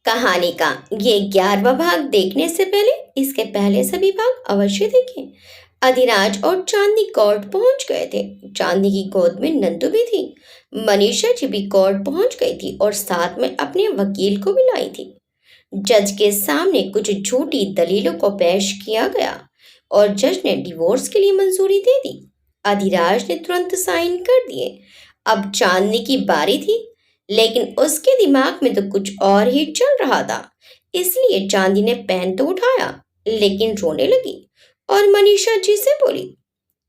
कहानी का ये 11वां भाग देखने से पहले इसके पहले सभी भाग अवश्य देखें। अधिराज और चांदनी कोर्ट पहुंच गए थे। चांदनी की गोद में नंदू भी थी। मनीषा जी भी कोर्ट पहुंच गई थी और साथ में अपने वकील को भी लाई थी। जज के सामने कुछ झूठी दलीलों को पेश किया गया और जज ने डिवोर्स के लिए मंजूरी दे दी। अधिराज ने तुरंत साइन कर दिए। अब चांदनी की बारी थी, लेकिन उसके दिमाग में तो कुछ और ही चल रहा था। इसलिए चांदी ने पेन तो उठाया, लेकिन रोने लगी और मनीषा जी से बोली,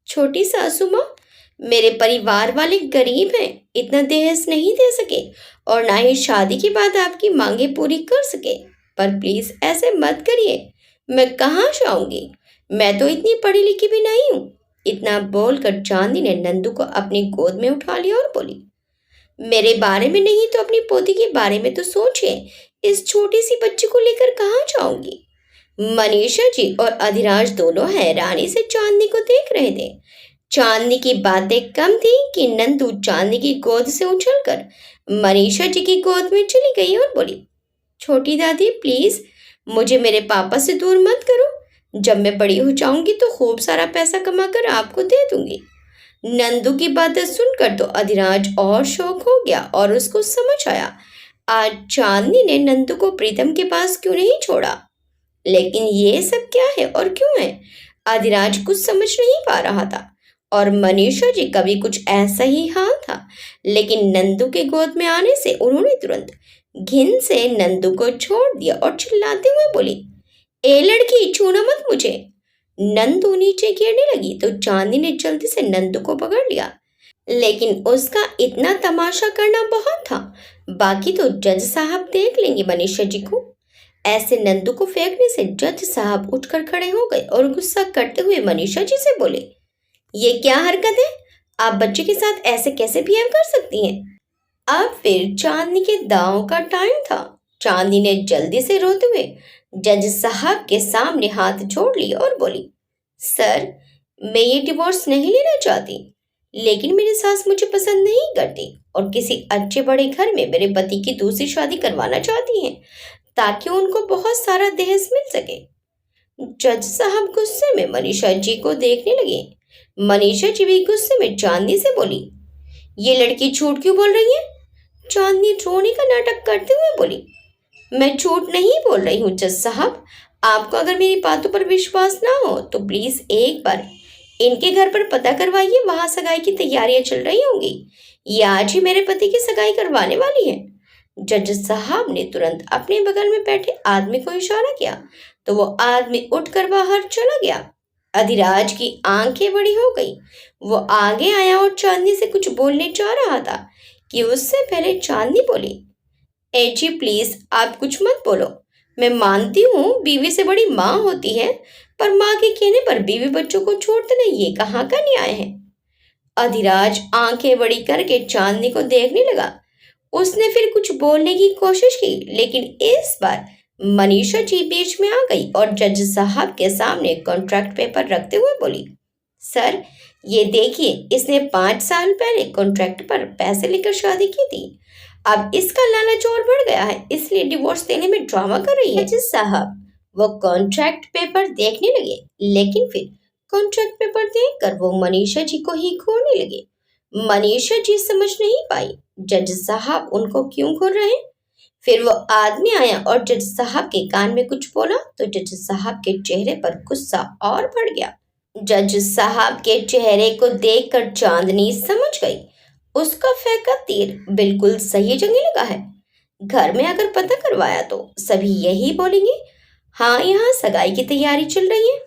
छोटी सासू माँ, मेरे परिवार वाले गरीब हैं, इतना दहेज नहीं दे सके और ना ही शादी के बाद आपकी मांगे पूरी कर सके। पर प्लीज ऐसे मत करिए, मैं कहाँ जाऊंगी, मैं तो इतनी पढ़ी लिखी भी नहीं हूँ। इतना बोलकर चांदी ने नंदू को अपनी गोद में उठा लिया और बोली, मेरे बारे में नहीं तो अपनी पोती के बारे में तो सोचिए, इस छोटी सी बच्ची को लेकर कहाँ जाऊंगी। मनीषा जी और अधिराज दोनों हैरानी से चांदनी को देख रहे थे। चांदनी की बातें कम थी कि नंदू चांदनी की गोद से उछलकर मनीषा जी की गोद में चली गई और बोली, छोटी दादी प्लीज मुझे मेरे पापा से दूर मत करो। जब मैं बड़ी हो जाऊंगी तो खूब सारा पैसा कमाकर आपको दे दूंगी। नंदू की बातें सुनकर तो अधिराज और शौक हो गया और उसको समझ आया आज चांदनी ने नंदू को प्रीतम के पास क्यों नहीं छोड़ा। लेकिन ये सब क्या है और क्यों है, अधिराज कुछ समझ नहीं पा रहा था और मनीषा जी का भी कुछ ऐसा ही हाल था। लेकिन नंदू के गोद में आने से उन्होंने तुरंत घिन से नंदू को छोड़ दिया और चिल्लाते हुए बोली, ए लड़की, छूना मत मुझे। नंदू नीचे गिरने लगी तो चांदी ने जल्दी से नंदू को पकड़ लिया, लेकिन उसका इतना तमाशा करना बहुत था, बाकी तो जज साहब देख लेंगे मनीषा जी को। ऐसे नंदू को फेंकने से जज साहब उठकर खड़े हो गए और गुस्सा करते हुए मनीषा जी से बोले, ये क्या हरकत है, आप बच्चे के साथ ऐसे कैसे बिहेव कर सकती हैं। अब फिर चांदनी के दांव का टाइम था। चांदनी ने जल्दी से रोते हुए जज साहब के सामने हाथ जोड़ लिए और बोली, सर, मैं ये डिवोर्स नहीं लेना चाहती, लेकिन मेरी सास मुझे पसंद नहीं करती और किसी अच्छे बड़े घर में मेरे पति की दूसरी शादी करवाना चाहती हैं ताकि उनको बहुत सारा दहेज मिल सके। जज साहब गुस्से में मनीषा जी को देखने लगे। मनीषा जी भी गुस्से में चांदनी से बोली, ये लड़की झूठ क्यों बोल रही है। चांदनी रोने का नाटक करते हुए बोली, मैं झूठ नहीं बोल रही हूँ जज साहब, आपको अगर मेरी बातों पर विश्वास ना हो तो प्लीज एक बार इनके घर पर पता करवाइए, वहां सगाई की तैयारियां चल रही होंगी। ये आज ही मेरे पति की सगाई करवाने वाली है। जज साहब ने तुरंत अपने बगल में बैठे आदमी को इशारा किया तो वो आदमी उठकर बाहर चला गया। अधिराज की आंखें बड़ी हो गई। वो आगे आया और चांदनी से कुछ बोलने जा रहा था कि उससे पहले चांदनी बोली, ए जी प्लीज आप कुछ मत बोलो, मैं मानती हूँ बीवी से बड़ी माँ होती है, पर माँ के कहने पर बीवी बच्चों को छोड़ देना ये कहाँ का न्याय है। अधिराज आंखें बड़ी करके चांदनी को देखने लगा। उसने फिर कुछ बोलने की कोशिश की, लेकिन इस बार मनीषा जी बीच में आ गई और जज साहब के सामने कॉन्ट्रैक्ट पेपर रखते हुए बोली, सर ये देखिए, इसने 5 साल पहले कॉन्ट्रैक्ट पर पैसे लेकर शादी की थी। अब इसका लालच और बढ़ गया है, इसलिए डिवोर्स देने में ड्रामा कर रही है। जज साहब वो कॉन्ट्रैक्ट पेपर देखने लगे, लेकिन फिर कॉन्ट्रैक्ट पेपर देखकर वो मनीषा जी को ही घूरने लगे। मनीषा जी समझ नहीं पाई जज साहब उनको क्यों घूर रहे हैं। फिर वो आदमी आया और जज साहब के कान में कुछ बोला तो जज साहब के चेहरे पर गुस्सा और बढ़ गया। जज साहब के चेहरे को देखकर चांदनी समझ गई उसका फेंका तीर बिल्कुल सही जगह लगा है। घर में अगर पता करवाया तो सभी यही बोलेंगे, हाँ यहाँ सगाई की तैयारी चल रही है,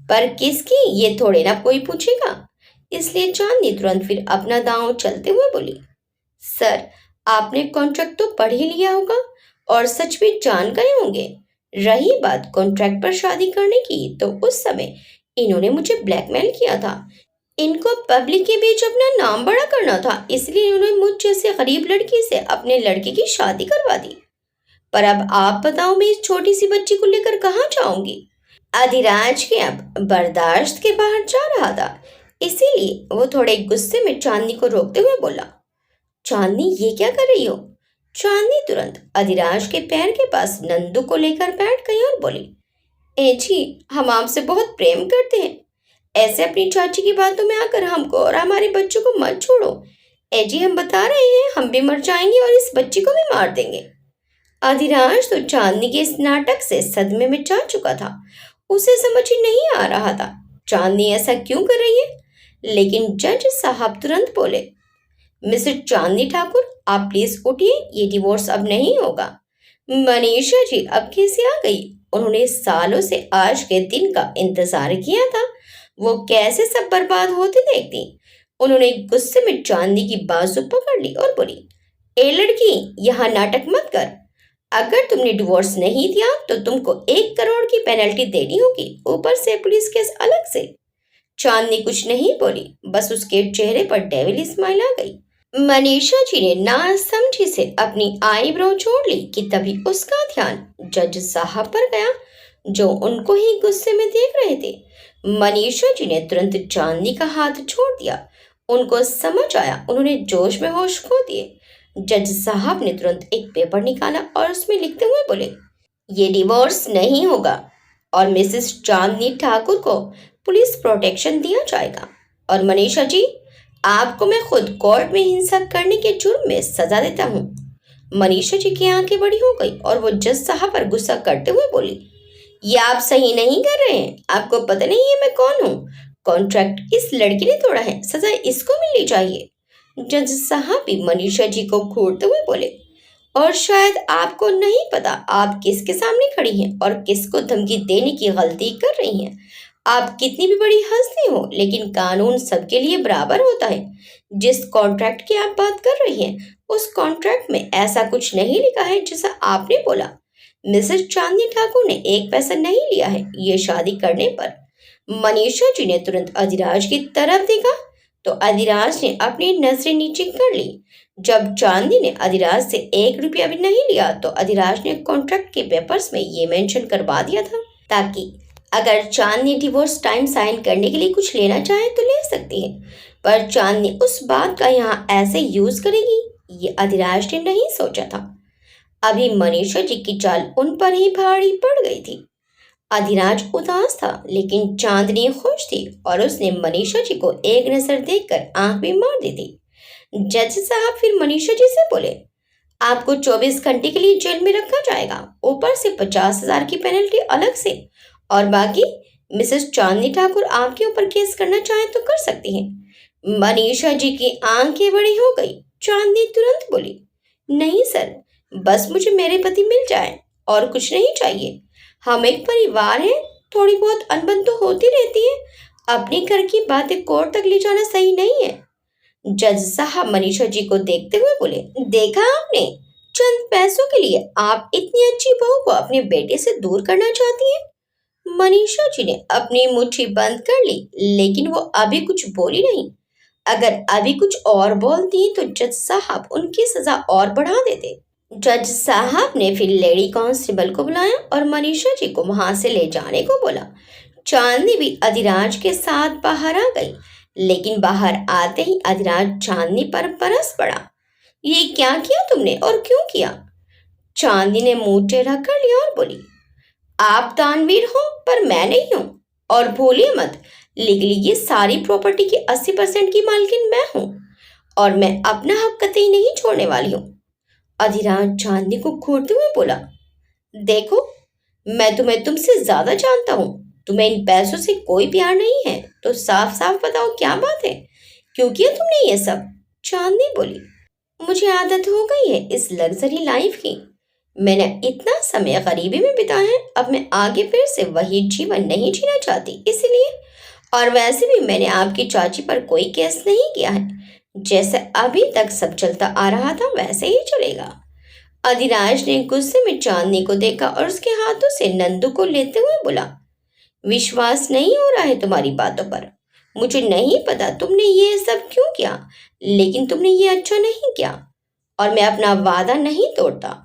पर किसकी ये थोड़े ना कोई पूछेगा। इसलिए चांदनी तुरंत फिर अपना दांव चलते हुए बोली, सर आपने कॉन्ट्रैक्ट तो पढ़ ही लिया होगा और सच भी जान गए होंगे। रही बात कॉन्ट्रैक्ट पर शादी करने की, तो उस समय इन्होंने मुझे ब्लैकमेल किया था। इनको पब्लिक के बीच अपना नाम बड़ा करना था, इसलिए इन्होंने मुझ जैसे गरीब लड़की से अपने लड़के की शादी करवा दी। पर अब आप बताओ, मैं इस छोटी सी बच्ची को लेकर कहाँ जाऊंगी। अधिराज के अब बर्दाश्त के बाहर जा रहा था, इसीलिए वो थोड़े गुस्से में चांदनी को रोकते हुए बोला, चांदनी ये क्या कर रही हो, चांदनी तुरंत अधिराज के पैर के पास नंदू को लेकर बैठ गई और बोली, ए जी, हम आपसे बहुत प्रेम करते हैं। ऐसे अपनी चाची की बातों में आकर हमको और हमारे बच्चों को मत छोड़ो। ए जी, हम बता रहे हैं, हम भी मर जाएंगे और इस बच्ची को भी मार देंगे। अधिराज तो चांदनी के इस नाटक से सदमे में जा चुका था। उसे समझ ही नहीं आ रहा था चांदनी ऐसा क्यों कर रही है। लेकिन जज साहब तुरंत बोले, मिस्टर चांदनी ठाकुर, आप प्लीज उठिए, ये डिवोर्स अब नहीं होगा। मनीषा जी अब कैसे आ गई? उन्होंने सालों से आज के दिन का इंतजार किया था। वो कैसे सब बर्बाद होते देखती। उन्होंने गुस्से में चांदनी की बाजू पकड़ ली और बोली, ए लड़की, यहाँ नाटक मत कर। अगर तुमने डिवोर्स नहीं दिया तो तुमको 1 करोड़ की पेनल्टी देनी होगी, ऊपर से पुलिस केस अलग से। चांदनी कुछ नहीं बोली, बस उसके चेहरे पर डेविल स्माइल आ गई। मनीषा जी ने नासमझी से अपनी आईब्रो छोड़ ली कि तभी उसका ध्यान जज साहब पर गया, जो उनको ही गुस्से में देख रहे थे। मनीषा जी ने तुरंत चांदनी का हाथ छोड़ दिया। उनको समझ आया, उन्होंने जोश में होश खो दिए। जज साहब ने तुरंत एक पेपर निकाला और उसमें लिखते हुए बोले, ये डिवोर्स नहीं होगा और मिसेस चांदनी ठाकुर को पुलिस प्रोटेक्शन दिया जाएगा। और मनीषा जी, आपको मैं खुद कोर्ट में हिंसा करने के जुर्म में सजा देता हूँ। मनीषा जी की आंखें बड़ी हो गई और वो जज साहब पर गुस्सा करते हुए बोली, ये आप सही नहीं कर रहे हैं। आपको पता नहीं है मैं कौन हूँ? कॉन्ट्रैक्ट इस लड़की ने तोड़ा है, सजा इसको मिलनी चाहिए। जज साहब भी मनीषा जी को घूरते हुए बोले, और शायद आपको नहीं पता आप किसके सामने खड़ी हैं और किसको धमकी देने की गलती कर रही हैं। आप कितनी भी बड़ी हस्ती हो, लेकिन कानून सबके लिए बराबर होता है। जिस कॉन्ट्रैक्ट की आप बात कर रही हैं, उस कॉन्ट्रैक्ट में ऐसा कुछ नहीं लिखा है जैसा आपने बोला। मिसेस चांदनी ठाकुर ने 1 पैसा नहीं लिया है ये शादी करने पर। मनीषा जी ने तुरंत अधिराज की तरफ देखा तो अधिराज ने अपनी नजरें नीचे कर ली। जब चांदनी ने अधिराज से 1 रुपया भी नहीं लिया तो अधिराज ने कॉन्ट्रैक्ट के पेपर्स में ये मेंशन करवा दिया था, ताकि अगर चांदनी डिवोर्स टाइम साइन करने के लिए कुछ लेना चाहे तो ले सकती है। पर चांदनी उस बात का यहाँ ऐसे यूज करेगी, ये अधिराज ने नहीं सोचा था। अभी मनीषा जी की चाल उन पर ही भारी पड़ गई थी। अधिराज उदास था, लेकिन चांदनी खुश थी और उसने मनीषा जी को एक नजर देखकर आंख भी मार दी थी। जज साहब फिर मनीषा जी से बोले, आपको 24 घंटे के लिए जेल में रखा जाएगा, ऊपर से 50,000 की पेनल्टी अलग से, और बाकी मिसेस चांदनी ठाकुर आपके ऊपर केस करना चाहे तो कर सकती हैं। मनीषा जी की आंखें बड़ी हो गई। चांदनी तुरंत बोली, नहीं सर, बस मुझे मेरे पति मिल जाए और कुछ नहीं चाहिए। हम एक परिवार हैं, थोड़ी बहुत अनबन तो होती रहती है। अपने घर की बातें कोर्ट तक ले जाना सही नहीं है। जज साहब मनीषा जी को देखते हुए बोले, देखा आपने, चंद पैसों के लिए आप इतनी अच्छी बहू को अपने बेटे से दूर करना चाहती हैं। मनीषा जी ने अपनी मुट्ठी बंद कर ली, लेकिन वो अभी कुछ बोली नहीं। अगर अभी कुछ और बोलती तो जज साहब उनकी सजा और बढ़ा देते। जज साहब ने फिर लेडी कांस्टेबल को बुलाया और मनीषा जी को वहां से ले जाने को बोला। चांदनी भी अधिराज के साथ बाहर आ गई, लेकिन बाहर आते ही अधिराज चांदनी पर बरस पड़ा। ये क्या किया तुमने और क्यों किया? चांदनी ने मुंह टेढ़ा कर लिया और बोली, आप दानवीर हो पर मैं नहीं हूं, और भूलिए मत, लीगली ये सारी प्रॉपर्टी की 80% की मालकिन मैं हूं और मैं अपना हक कतई नहीं छोड़ने वाली हूं। अधिराज चांदनी को घूरते हुए बोला, देखो, मैं तुम्हें तुमसे ज्यादा जानता हूं। तुम्हें इन पैसों से कोई प्यार नहीं है, तो साफ साफ बताओ क्या बात है, क्यों किया तुमने ये सब? चांदनी बोली, मुझे आदत हो गई है इस लग्जरी लाइफ की। मैंने इतना समय गरीबी में बिताया है, अब मैं आगे फिर से वही जीवन नहीं जीना चाहती, इसलिए। और वैसे भी मैंने आपकी चाची पर कोई केस नहीं किया है। जैसे अभी तक सब चलता आ रहा था वैसे ही चलेगा। अधिराज ने गुस्से में चांदनी को देखा और उसके हाथों से नंदू को लेते हुए बोला, विश्वास नहीं हो रहा है तुम्हारी बातों पर। मुझे नहीं पता तुमने ये सब क्यों किया, लेकिन तुमने ये अच्छा नहीं किया और मैं अपना वादा नहीं तोड़ता।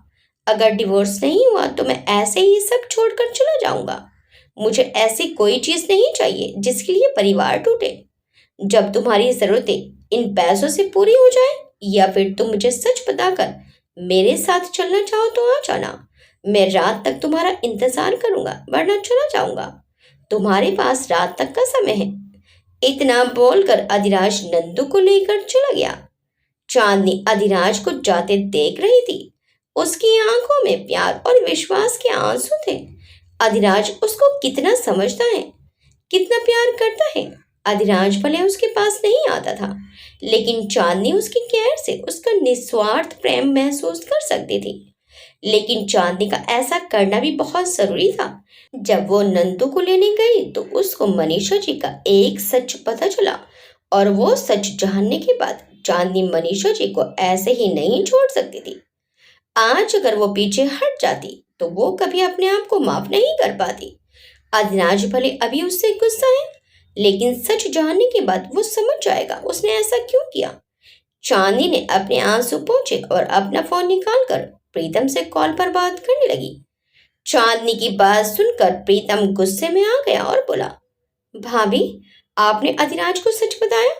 अगर डिवोर्स नहीं हुआ तो मैं ऐसे ही सब छोड़कर चला जाऊंगा। मुझे ऐसी कोई चीज नहीं चाहिए जिसके लिए परिवार टूटे। जब तुम्हारी जरूरतें इन पैसों से पूरी हो जाए, या फिर तुम मुझे सच बताकर मेरे साथ चलना चाहो तो आ जाना। मैं रात तक तुम्हारा इंतजार करूंगा, वरना चला जाऊंगा। तुम्हारे पास रात तक का समय है। इतना बोलकर अधिराज नंदू को लेकर चला गया। चांदनी अधिराज को जाते देख रही थी। उसकी आंखों में प्यार और विश्वास के आंसू थे। अधिराज उसको कितना समझता है, कितना प्यार करता है। अधिराज भले उसके पास नहीं आता था, लेकिन चांदनी उसकी केयर से उसका निस्वार्थ प्रेम महसूस कर सकती थी। लेकिन चांदनी का ऐसा करना भी बहुत जरूरी था। जब वो नंदू को लेने गई तो उसको मनीषा जी का एक सच पता चला, और वो सच जानने के बाद चांदनी मनीषा जी को ऐसे ही नहीं छोड़ सकती थी। आज अगर वो पीछे हट जाती तो वो कभी अपने आप को माफ नहीं कर पाती। अधिराज भले अभी उससे गुस्सा है, लेकिन सच जानने के बाद वो समझ जाएगा उसने ऐसा क्यों किया। चांदनी ने अपने आंसू पोंछे और अपना फोन निकालकर प्रीतम से कॉल पर बात करने लगी। चांदनी की बात सुनकर प्रीतम गुस्से में आ गया और बोला, भाभी, आपने अधिराज को सच बताया?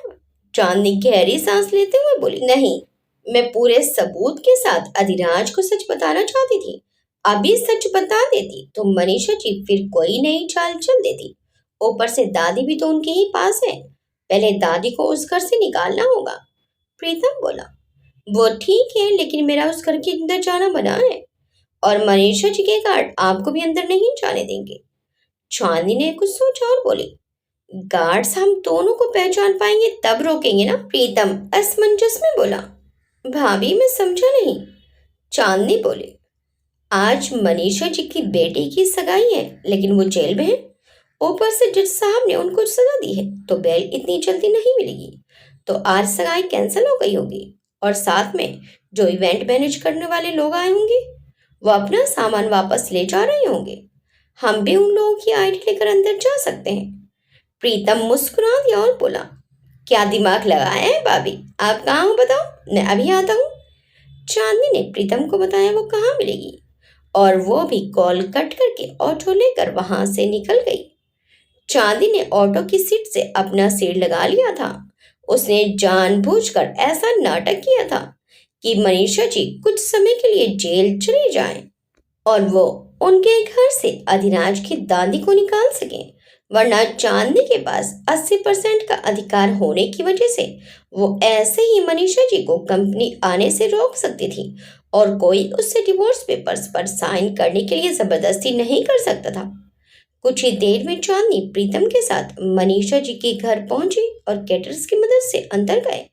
चांदनी गहरी सांस लेते हुए बोली, नहीं, मैं पूरे सबूत के साथ अधिराज को सच बताना चाहती थी। अभी सच बता देती तो मनीषा जी फिर कोई नई चाल चल देती। ऊपर से दादी भी तो उनके ही पास है। पहले दादी को उस घर से निकालना होगा। प्रीतम बोला, वो ठीक है, लेकिन मेरा उस घर के अंदर जाना मना है, और मनीषा जी के गार्ड आपको भी अंदर नहीं जाने देंगे। चांदनी ने कुछ सोचा और बोली, गार्ड्स हम दोनों को पहचान पाएंगे तब रोकेंगे ना। प्रीतम असमंजस में बोला, भाभी, मैं समझा नहीं। चांदनी बोली, आज मनीषा जी की बेटी की सगाई है, लेकिन वो जेल में है। ऊपर से जज साहब ने उनको सजा दी है, तो बेल इतनी जल्दी नहीं मिलेगी। तो आज सगाई कैंसिल हो गई होगी, और साथ में जो इवेंट मैनेज करने वाले लोग आए होंगे वो अपना सामान वापस ले जा रहे होंगे। हम भी उन लोगों की आईडी लेकर अंदर जा सकते हैं। प्रीतम मुस्कुरा दिया और बोला, क्या दिमाग लगाया है भाभी? आप कहाँ हो बताओ, मैं अभी आता हूँ। चांदनी ने प्रीतम को बताया वो कहाँ मिलेगी, और वो भी कॉल कट करके ऑटो लेकर वहां से निकल गई। चांदी ने ऑटो की सीट से अपना सिर लगा लिया था। उसने जानबूझकर ऐसा नाटक किया था कि मनीषा जी कुछ समय के लिए जेल चली जाएं, और वो उनके घर से अधिराज की दादी को निकाल सके। वरना चांदनी के पास 80% का अधिकार होने की वजह से वो ऐसे ही मनीषा जी को कंपनी आने से रोक सकती थी, और कोई उससे डिवोर्स पेपर्स पर साइन करने के लिए जबरदस्ती नहीं कर सकता था। कुछ ही देर में चांदनी प्रीतम के साथ मनीषा जी के घर पहुंची और कैटर्स की मदद से अंदर गए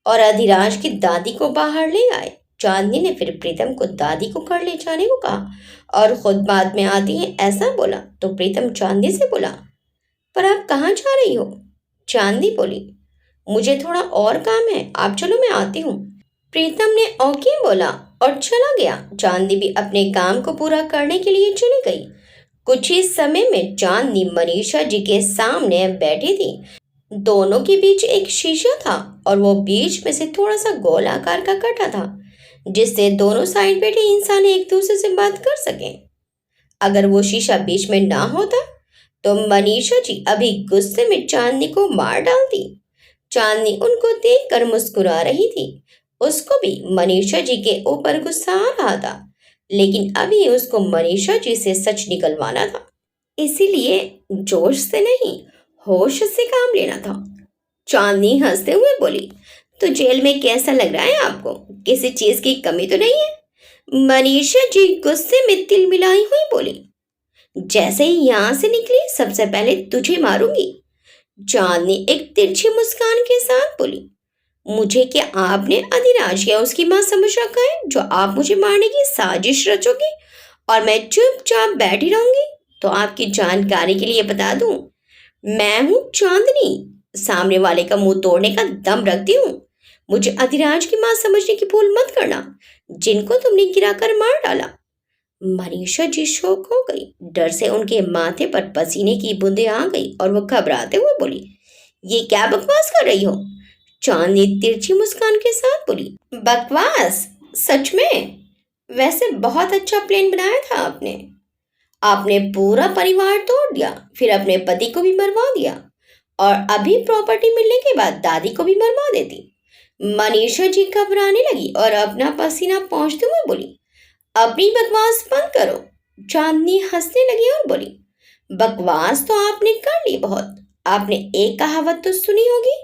और अधिराज की दादी को बाहर ले आए। चांदनी ने फिर प्रीतम को दादी को घर ले जाने को कहा और खुद बाद में आती है ऐसा बोला, तो प्रीतम चांदनी से बोला, पर आप कहाँ जा रही हो? चांदनी बोली, मुझे थोड़ा और काम है, आप चलो, मैं आती हूँ। प्रीतम ने ओके बोला और चला गया। चांदनी भी अपने काम को पूरा करने के लिए चली गई। कुछ ही समय में चांदनी मनीषा जी के सामने बैठी थी। दोनों के बीच एक शीशा था, और वो बीच में से थोड़ा सा गोल आकार का कटा था, जिससे दोनों साइड बैठे इंसान एक दूसरे से बात कर सकें। अगर वो शीशा बीच में ना होता तो मनीषा जी अभी गुस्से में चांदनी को मार डालती। चांदनी उनको देखकर मुस्कुरा रही थी। उसको भी मनीषा जी के ऊपर गुस्सा आ रहा था, लेकिन अभी उसको मनीषा जी से सच निकलवाना था, इसीलिए जोश से नहीं, होश से काम लेना था। चांदनी हंसते हुए बोली, तो जेल में कैसा लग रहा है आपको? किसी चीज की कमी तो नहीं है? मनीषा जी गुस्से में तिल मिलाई हुई बोली, जैसे ही यहां से निकली सबसे पहले तुझे मारूंगी। चांदनी एक तिरछी मुस्कान के साथ बोली, मुझे क्या आपने अधिराज या उसकी मां समझ रखा है जो आप मुझे मारने की साजिश रचोगी और मैं चुपचाप बैठी रहूंगी? तो आपकी जानकारी के लिए बता दूं, मैं हूं चांदनी, सामने वाले का मुंह तोड़ने का दम रखती हूँ। मुझे अधिराज की मां समझने की भूल मत करना, जिनको तुमने गिराकर मार डाला। मनीषा जी शौक हो गई। डर से उनके माथे पर पसीने की बूंदें आ गई और वो घबराते हुए बोली, ये क्या बकवास कर रही हो? चांदनी तिरछी मुस्कान के साथ बोली, बकवास? सच में? वैसे बहुत अच्छा प्लान बनाया था आपने। आपने पूरा परिवार तोड़ दिया, फिर अपने पति को भी मरवा दिया, और अभी प्रॉपर्टी मिलने के बाद दादी को भी मरवा देती। मनीषा जी घबराने लगी और अपना पसीना पोंछते हुए बोली, अपनी बकवास बंद करो। चांदनी हंसने लगी और बोली, बकवास तो आपने कर ली बहुत। आपने एक कहावत तो सुनी होगी,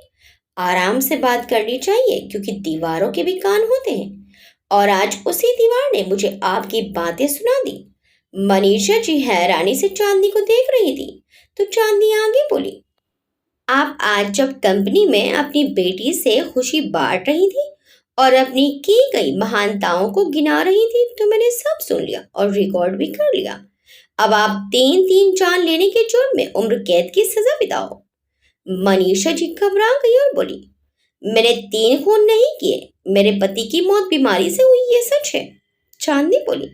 आराम से बात करनी चाहिए क्योंकि दीवारों के भी कान होते हैं। और आज उसी दीवार ने मुझे आपकी बातें सुना दी। मनीषा जी हैरानी से चांदनी को देख रही थी, तो चांदनी आगे बोली, आप आज जब कंपनी में अपनी बेटी से खुशी बांट रही थी और अपनी की गई महानताओं को गिना रही थी, तो मैंने सब सुन लिया और रिकॉर्ड भी कर लिया। अब आप तीन तीन जान लेने के जुर्म में उम्र कैद की सजा बिताओ। मनीषा जी घबरा गई और बोली, मैंने तीन खून नहीं किए, मेरे पति की मौत बीमारी से हुई, ये सच है। चांदनी बोली,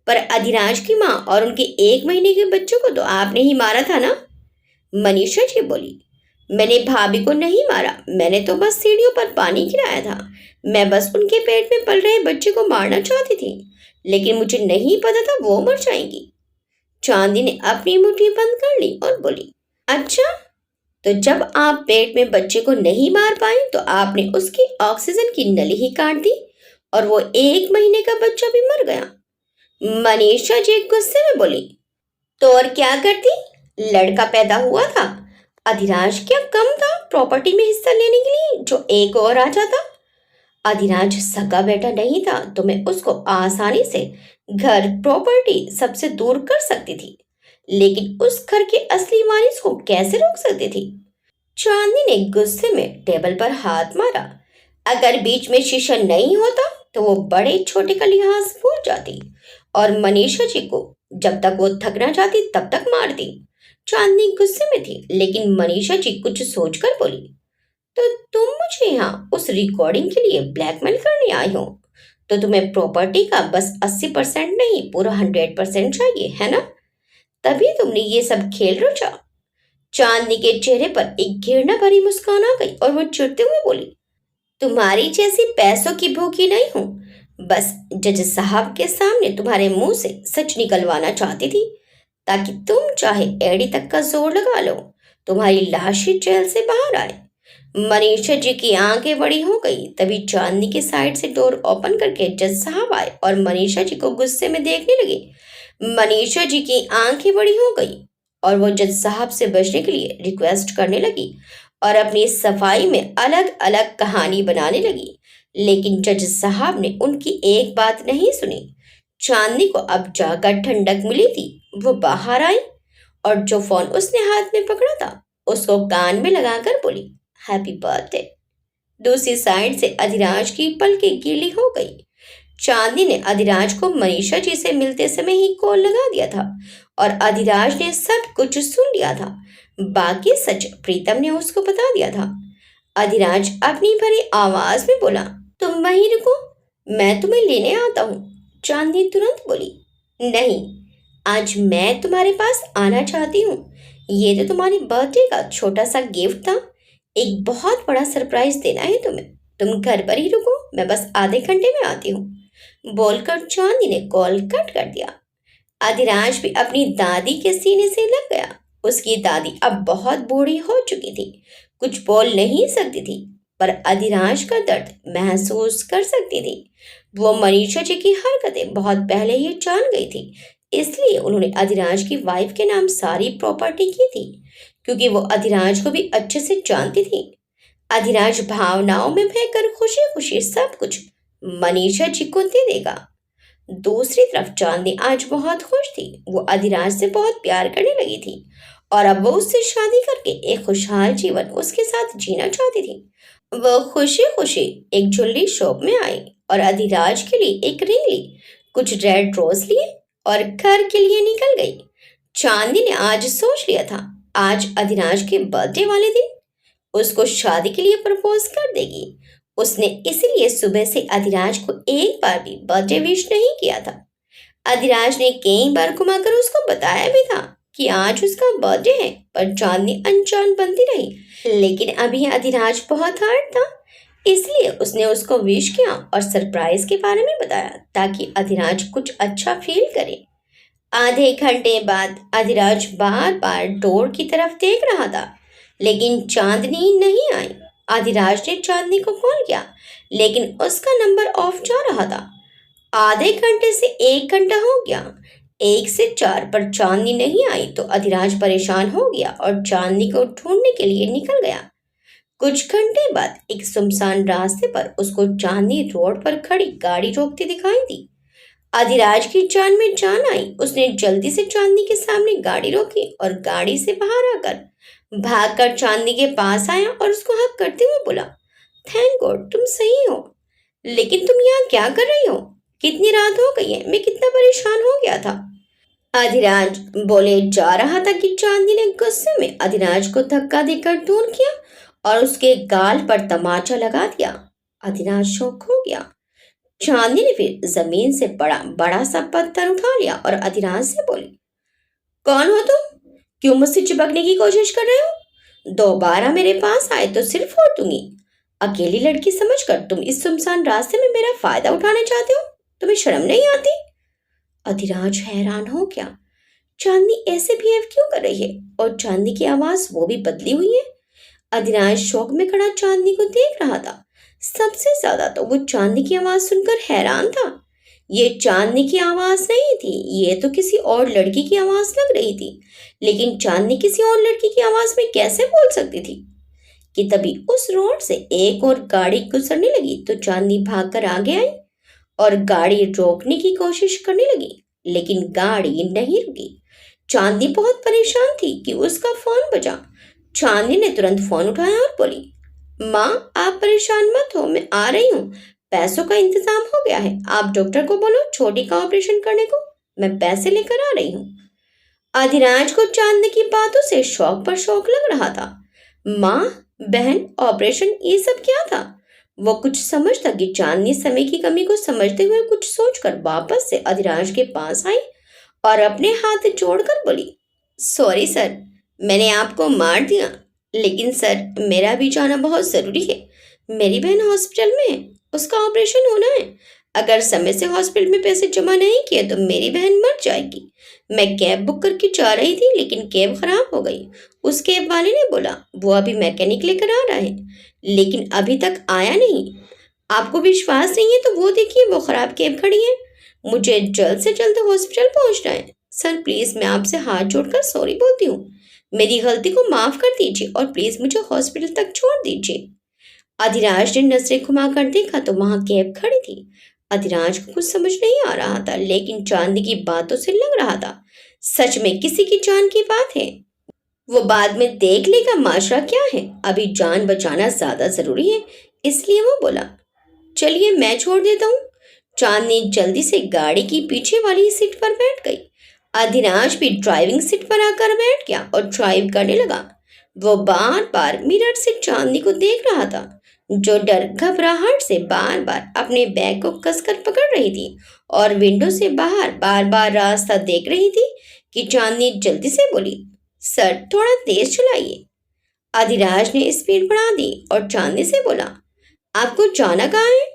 पर अधिराज की माँ और उनके 1 महीने के बच्चों को तो आपने ही मारा था ना। मनीषा जी बोली, मैंने भाभी को नहीं मारा, मैंने तो बस सीढ़ियों पर पानी गिराया था। मैं बस उनके पेट में पल रहे बच्चे को मारना चाहती थी, लेकिन मुझे नहीं पता था वो मर जाएंगी। चांदी ने अपनी मुट्ठी बंद कर ली और बोली, अच्छा, तो जब आप पेट में बच्चे को नहीं मार पाए तो आपने उसकी ऑक्सीजन की नली ही काट दी और वो 1 महीने का बच्चा भी मर गया। मनीषा जी गुस्से में बोली, तो और क्या करती, लड़का पैदा हुआ था, अधिराज क्या कम था प्रॉपर्टी में हिस्सा लेने के लिए जो एक और आ जाता। अधिराज सगा बेटा नहीं था तो मैं उसको आसानी से घर प्रॉपर्टी सबसे दूर कर सकती थी, लेकिन उस घर के असली वारिस को कैसे रोक सकती थी। चांदनी ने गुस्से में टेबल पर हाथ मारा। अगर बीच में शीशा नहीं होता तो वो बड़े छोटे का लिहाज भूल जाती और मनीषा जी को जब तक वो थक ना जाती तब तक मारती। चांदनी गुस्से में थी, लेकिन मनीषा जी कुछ सोचकर बोली, तो तुम मुझे यहाँ उस रिकॉर्डिंग के लिए ब्लैकमेल करने आई हो, तो तुम्हें प्रॉपर्टी का बस 80% नहीं पूरा 100% चाहिए है ना, तभी तुमने ये सब खेल रचा। चांदनी के चेहरे पर एक घृणा भरी मुस्कान आ गई और वो चिढ़ते हुए बोली, तुम्हारी जैसी पैसों की भूखी नहीं हूं, बस जज साहब के सामने तुम्हारे मुंह से सच निकलवाना चाहती थी ताकि तुम चाहे एड़ी तक का जोर लगा लो, तुम्हारी लाश ही जेल से बाहर आए। मनीषा जी की आंखें बड़ी हो गई। तभी चांदनी के साइड से डोर ओपन करके जज साहब आए और मनीषा जी को गुस्से में देखने लगे। मनीषा जी की आंखें बड़ी हो गई और वो जज साहब से बचने के लिए रिक्वेस्ट करने लगी और अपनी सफाई में अलग अलग कहानी बनाने लगी, लेकिन जज साहब ने उनकी एक बात नहीं सुनी। चांदनी को अब जाकर ठंडक मिली थी। वो बाहर आई और जो फोन उसने हाथ में पकड़ा था उसको कान में लगाकर बोली, हैप्पी बर्थडे। दूसरी साइड से अधिराज की पलकें गीली हो गई। चांदी ने अधिराज को मनीषा जी से मिलते समय ही कॉल लगा दिया था और अधिराज ने सब कुछ सुन लिया था। बाकी सच प्रीतम ने उसको बता दिया था। अधिराज अपनी भरी आवाज में बोला, तुम वहीं रुको, मैं तुम्हें लेने आता हूँ। चांदी तुरंत बोली, नहीं, आज मैं तुम्हारे पास आना चाहती हूँ। ये तो तुम्हारी बर्थडे का छोटा सा गिफ्ट था, एक बहुत बड़ा सरप्राइज देना है तुम्हें। तुम घर पर ही रुको, मैं बस आधे घंटे में आती हूँ। बोलकर चांदी ने कॉल कट कर दिया। अधिराज भी अपनी दादी के सीने से लग गया। उसकी दादी अब बहुत बूढ़ी हो चुकी थी, कुछ बोल नहीं सकती थी, पर अधिराज का दर्द महसूस कर सकती थी। वो मनीषा जी की हरकतें बहुत पहले ही जान गई थी, इसलिए उन्होंने अधिराज की वाइफ के नाम सारी प्रॉपर्टी की थी, क्योंकि वो अधिराज को भी अच्छे से जानती थी। अधिराज भावनाओं में बहकर खुशी खुशी सब कुछ मनीषा जी को दे देगा। दूसरी तरफ चांदनी आज बहुत खुश थी। वो अधिराज से बहुत प्यार करने लगी थी और अब वो उससे शादी करके एक खुशहाल जीवन उसके साथ जीना चाहती थी। वो खुशी खुशी एक ज्वेलरी शॉप में आई और अधिराज के लिए एक रिंग ली, कुछ रेड रोज लिए और घर के लिए निकल गई। चांदी ने आज सोच लिया था, आज अधिराज के बर्थडे वाले दिन उसको शादी के लिए प्रपोज कर देगी। उसने इसीलिए सुबह से अधिराज को एक बार भी बर्थडे विश नहीं किया था। अधिराज ने कई बार घुमाकर उसको बताया भी था कि आज उसका बर्थडे है, पर चांदनी अनजान बनती रही। लेकिन अभी अधिराज बहुत हर्ट था, इसलिए उसने उसको विश किया और सरप्राइज के बारे में बताया ताकि अधिराज कुछ अच्छा फील करे। आधे घंटे बाद अधिराज बार बार डोर की तरफ देख रहा था, लेकिन चांदनी नहीं आई। अधिराज ने चांदनी को कॉल किया, लेकिन उसका नंबर ऑफ जा रहा था। आधे घंटे से 1 घंटा हो गया। 1 से 4 पर चांदनी नहीं आई तो अधिराज परेशान हो गया और चांदनी को ढूंढने के लिए निकल गया। कुछ घंटे बाद एक सुनसान रास्ते पर उसको चांदनी रोड पर खड़ी गाड़ी रोकती दिखाई दी। अधिराज की जान में जान आई। उसने जल्दी से चांदनी के सामने गाड़ी रोकी और गाड़ी से बाहर आकर भागकर चांदनी के पास आया और उसको हक करते हुए बोला, थैंक गॉड तुम सही हो। लेकिन तुम यहाँ क्या कर रही हो? कितनी रात हो गई है, मैं कितना परेशान हो गया था। अधिराज बोले जा रहा था कि चांदनी ने गुस्से में अधिराज को धक्का देकर दूर किया और उसके गाल पर तमाचा लगा दिया। अधिराज शौक हो गया। चांदनी ने फिर जमीन से बड़ा बड़ा सा पत्थर उठा लिया और अधिराज से बोली, कौन हो तुम? क्यों मुझसे चिपकने की कोशिश कर रहे हो? दोबारा मेरे पास आए तो सिर फोड़ दूंगी। अकेली लड़की समझकर तुम इस सुनसान रास्ते में मेरा फायदा उठाना चाहते हो? तुम्हें शर्म नहीं आती? अधिराज हैरान हो गया। चांदनी ऐसे बिहेव क्यों कर रही है? और चांदनी की आवाज वो भी बदली हुई है। अधिराज शौक में खड़ा चांदनी को देख रहा था। सबसे ज्यादा तो वो चांदनी की आवाज सुनकर हैरान था। ये चांदनी की आवाज नहीं थी, ये तो किसी और लड़की की आवाज लग रही थी। लेकिन चांदनी किसी और लड़की की आवाज में कैसे बोल सकती थी? कि तभी उस रोड से एक और गाड़ी गुजरने लगी तो चांदनी भागकर आगे आई और गाड़ी रोकने की कोशिश करने लगी, लेकिन गाड़ी नहीं रुकी। चांदनी बहुत परेशान थी कि उसका फोन बजा। चांदनी ने तुरंत फोन उठाया और बोली, माँ आप परेशान मत हो, मैं आ रही हूँ। पैसों का इंतजाम हो गया है, आप डॉक्टर को बोलो छोटी का ऑपरेशन करने को, मैं पैसे लेकर आ रही हूँ। अधिराज को चांदनी की बातों से शौक पर शौक लग रहा था। माँ, बहन, ऑपरेशन, ये सब क्या था? वो कुछ समझता कि चांदनी समय की कमी को समझते हुए कुछ सोचकर वापस से अधिराज के पास आई और अपने हाथ जोड़कर बोली, सॉरी सर, मैंने आपको मार दिया, लेकिन सर मेरा भी जाना बहुत जरूरी है। मेरी बहन हॉस्पिटल में है, उसका ऑपरेशन होना है। अगर समय से हॉस्पिटल में पैसे जमा नहीं किए तो मेरी बहन मर जाएगी। मैं कैब बुक करके जा रही थी, लेकिन कैब खराब हो गई। उस कैब वाले ने बोला वो अभी मैकेनिक लेकर आ रहा है, लेकिन अभी तक आया नहीं। आपको विश्वास नहीं है तो वो देखिए, वो खराब कैब खड़ी है। मुझे जल्द से जल्द हॉस्पिटल पहुंचना है। सर प्लीज मैं आपसे हाथ जोड़कर सॉरी बोलती हूँ, मेरी गलती को माफ कर दीजिए और प्लीज मुझे हॉस्पिटल तक छोड़ दीजिए। अधिराज ने नजरें घुमाकर देखा तो वहां कैब खड़ी थी। अधिराज को कुछ समझ नहीं आ रहा था, लेकिन चांदी की बातों से लग रहा था सच में किसी की जान की बात है। वो बाद में देख लेगा माशरा क्या है, अभी जान बचाना ज्यादा जरूरी है। इसलिए वो बोला, चलिए मैं छोड़ देता हूँ। चांदनी जल्दी से गाड़ी की पीछे वाली सीट पर बैठ गई। अधिराज भी ड्राइविंग सीट पर आकर बैठ गया और ड्राइव करने लगा। वो बार बार मिरर से चांदनी को देख रहा था, जो डर घबराहट से बार बार अपने बैग को कसकर पकड़ रही थी और विंडो से बाहर बार बार रास्ता देख रही थी कि चांदनी जल्दी से बोली, सर थोड़ा तेज चलाइए। अधिराज ने स्पीड बढ़ा दी और चांदनी से बोला, आपको जाना कहाँ है?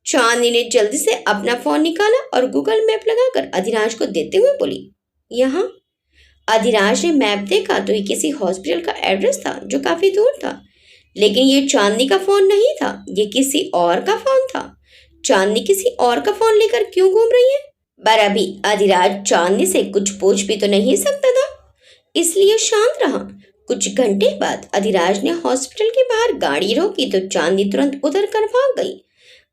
चांदनी ने जल्दी से अपना फोन निकाला और गूगल मैप लगाकर अधिराज को देते हुए बोली, यहाँ। अधिराज ने मैप देखा तो ये किसी हॉस्पिटल का एड्रेस था जो काफी दूर था, लेकिन ये चांदनी का फोन नहीं था, ये किसी और का फोन था। चांदनी किसी और का फोन लेकर क्यों घूम रही है? पर अभी अधिराज चांदनी से कुछ पूछ भी तो नहीं सकता था, इसलिए शांत रहा। कुछ घंटे बाद अधिराज ने हॉस्पिटल के बाहर गाड़ी रोकी तो चांदनी तुरंत उधर कर भाग गई।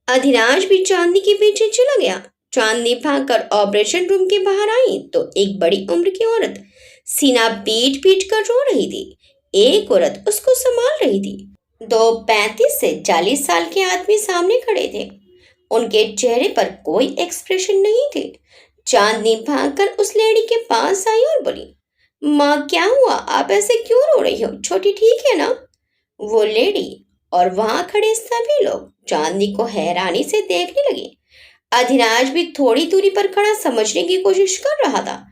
अधिराज भी चांदनी के पीछे चला गया। चांदनी भागकर ऑपरेशन रूम के बाहर आई तो एक बड़ी उम्र की औरत सीना पीट पीट कर रो रही थी। एक औरत उसको संभाल रही थी। दो 35 से 40 साल के आदमी सामने खड़े थे। उनके चेहरे पर कोई एक्सप्रेशन नहीं थे। चांदनी भागकर उस लेडी के पास आई और बोली, माँ क्या हुआ, आप ऐसे क्यों रो रही हो? छोटी ठीक है ना? वो लेडी और वहां खड़े सभी लोग चांदनी को हैरानी से देखने लगे। अधिराज भी थोड़ी दूरी पर खड़ा समझने की कोशिश कर रहा था,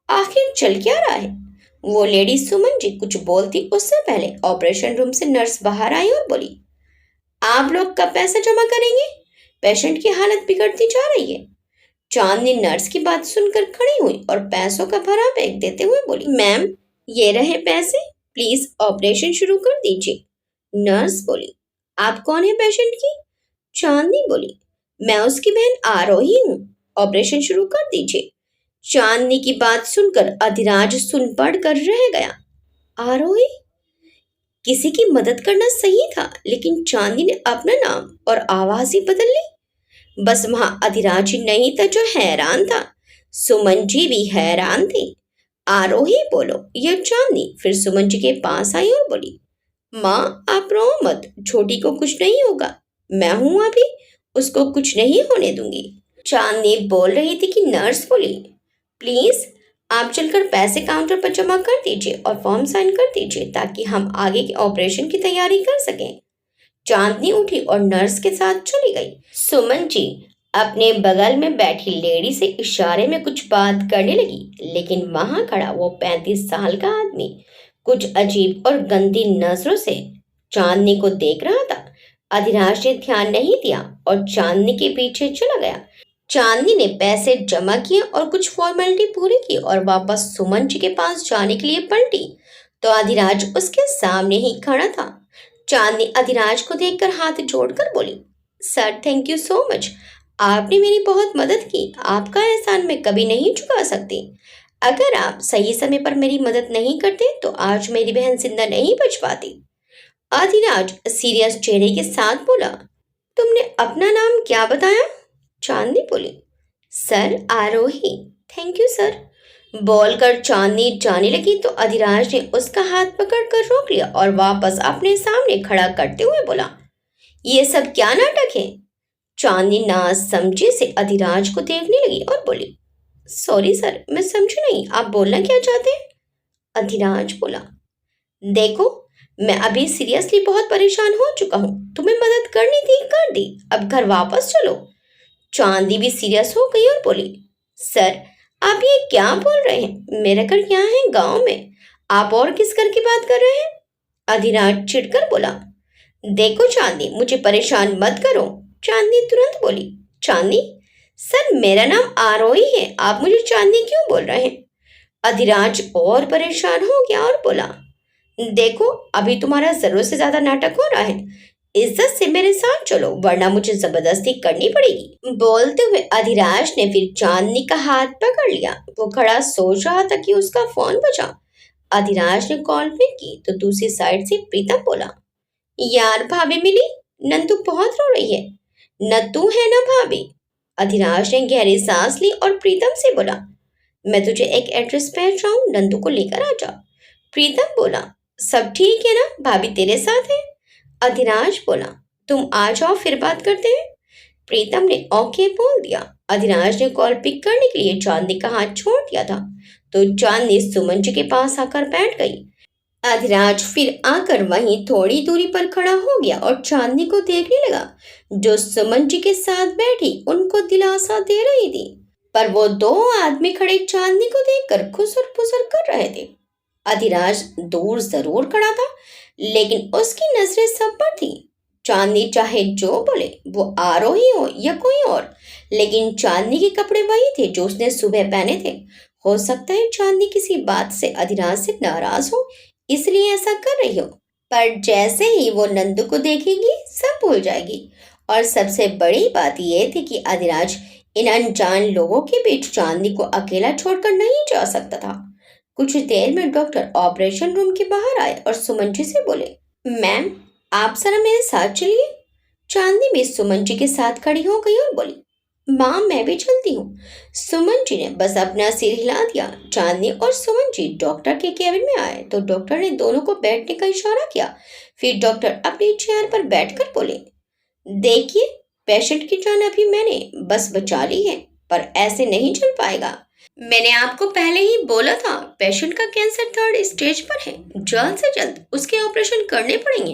आखिर चल क्या रहा है। वो लेडी सुमन जी कुछ बोलती उससे पहले ऑपरेशन रूम से नर्स बाहर आई और बोली, आप लोग कब पैसा जमा करेंगे? पेशेंट की हालत बिगड़ती जा रही है। चांदनी नर्स की बात सुनकर खड़ी हुई और पैसों का भरा बैग देते हुए बोली, मैम ये रहे पैसे, प्लीज ऑपरेशन शुरू कर दीजिए। नर्स बोली, आप कौन है पेशेंट की? चांदनी बोली, मैं उसकी बहन आरोही हूँ। ऑपरेशन शुरू कर दीजिए। चांदनी की बात सुनकर अधिराज सुन पड़ कर रह गया। आरोही? किसी की मदद करना सही था, लेकिन चांदनी ने अपना नाम और आवाज ही बदल ली। बस वहां अधिराज ही नहीं था जो हैरान था, सुमन जी भी हैरान थी। आरोही बोलो, यह चांदनी फिर सुमन जी के पास आई और बोली, माँ आप रो मत, छोटी को कुछ नहीं होगा। मैं हूं अभी, उसको कुछ नहीं होने दूंगी। चांदनी बोल रही थी कि नर्स बोली, प्लीज आप चलकर पैसे काउंटर पर जमा कर दीजिए और फॉर्म साइन कर दीजिए ताकि हम आगे के ऑपरेशन की तैयारी कर सकें। चांदनी उठी और नर्स के साथ चली गई। सुमन जी अपने बगल में बैठी लेडी से इशारे में कुछ बात करने लगी, लेकिन वहां खड़ा वो 35 साल का आदमी कुछ अजीब और गंदी नजरों से चांदनी को देख रहा था। अधिराज ने ध्यान नहीं दिया और चांदनी के पीछे चला गया। चांदनी ने पैसे जमा किए और कुछ फॉर्मेलिटी पूरी की और वापस सुमन जी के पास जाने के लिए पलटी तो अधिराज उसके सामने ही खड़ा था। चांदनी अधिराज को देखकर हाथ जोड़कर बोली, sir thank you so much, आपने मेरी बहुत मदद की। आपका एहसान मैं कभी नहीं चुका सकती। अगर आप सही समय पर मेरी मदद नहीं करते तो आज मेरी बहन जिंदा नहीं बच पाती। अधिराज सीरियस चेहरे के साथ बोला, तुमने अपना नाम क्या बताया? चांदनी बोली, sir Aarohi. Thank you sir. बोलकर चांदनी जाने लगी तो अधिराज ने उसका हाथ पकड़कर रोक लिया और वापस अपने सामने खड़ा करते हुए बोला, ये सब क्या नाटक है? चांदनी ना समझे से अधिराज को देखने लगी और बोली, सॉरी सर, मैं समझी नहीं, आप बोलना क्या चाहते हैं? अधिराज बोला, देखो मैं अभी सीरियसली बहुत परेशान हो चुका हूँ, तुम्हें मदद करनी थी कर दी, अब घर वापस चलो। चांदी भी सीरियस हो गई और बोली, सर आप ये क्या बोल रहे हैं? मेरा घर यहाँ है गांव में, आप और किस घर की बात कर रहे हैं? अधिराज चिढ़कर बोला, देखो चांदी मुझे परेशान मत करो। चांदी तुरंत बोली, चांदी सर मेरा नाम आरोही है, आप मुझे चांदी क्यों बोल रहे हैं? अधिराज और परेशान हो गया और बोला, देखो अभी तुम्हारा जरूरत से ज्यादा नाटक हो रहा है, इज्जत से मेरे साथ चलो वरना मुझे जबरदस्ती करनी पड़ेगी। बोलते हुए अधिराज ने फिर चांदनी का हाथ पकड़ लिया। वो खड़ा सोच रहा था कि उसका फोन बजा। अधिराज ने कॉल पिक की तो दूसरी साइड से प्रीतम बोला, यार भाभी मिली, नंदू बहुत रो रही है। न तू है न भाभी। अधिराज ने गहरी सांस ली और प्रीतम से बोला, मैं तुझे एक एड्रेस भेज रहा हूँ, नंदू को लेकर आ जा। प्रीतम बोला, सब ठीक है ना, भाभी तेरे साथ है? अधिराज बोला, तुम आ जाओ फिर बात करते हैं। प्रीतम ने ओके बोल दिया। अधिराज ने कॉल पिक करने के लिए चांदनी का हाथ छोड़ दिया था तो चांदनी सुमन जी के पास आकर बैठ गई। अधिराज फिर आकर वहीं थोड़ी दूरी पर खड़ा हो गया और चांदनी को देखने लगा जो सुमन जी के साथ बैठी उनको दिलासा दे रही थी। पर वो दो आदमी खड़े चांदनी को देखकर खुसर फुसर कर रहे थे। अधिराज दूर जरूर खड़ा था लेकिन उसकी नजरें सब पर थी। चांदनी चाहे जो बोले, वो आरोही हो या कोई और, लेकिन चांदनी के कपड़े वही थे जो उसने सुबह पहने थे। हो सकता है चांदनी किसी बात से अधिराज से नाराज हो इसलिए ऐसा कर रही हो, पर जैसे ही वो नंदू को देखेगी सब भूल जाएगी। और सबसे बड़ी बात यह थी कि अधिराज इन अनजान लोगों के बीच चांदनी को अकेला छोड़कर नहीं जा सकता था। कुछ देर में डॉक्टर ऑपरेशन रूम के बाहर आए और सुमन जी से बोले, मैम आप जरा मेरे साथ चलिए। चांदनी भी सुमन जी के साथ खड़ी हो गई और बोली, माँ मैं भी चलती हूँ। सुमन जी ने बस अपना सिर हिला दिया। चांदनी और सुमन जी डॉक्टर के केबिन में आए तो डॉक्टर ने दोनों को बैठने का इशारा किया। फिर डॉक्टर अपनी चेयर पर बैठकर बोले, देखिए पेशेंट की जान अभी मैंने बस बचा ली है, पर ऐसे नहीं चल पाएगा। मैंने आपको पहले ही बोला था पेशेंट का कैंसर 3rd स्टेज पर है, जल्द से जल्द उसके ऑपरेशन करने पड़ेंगे,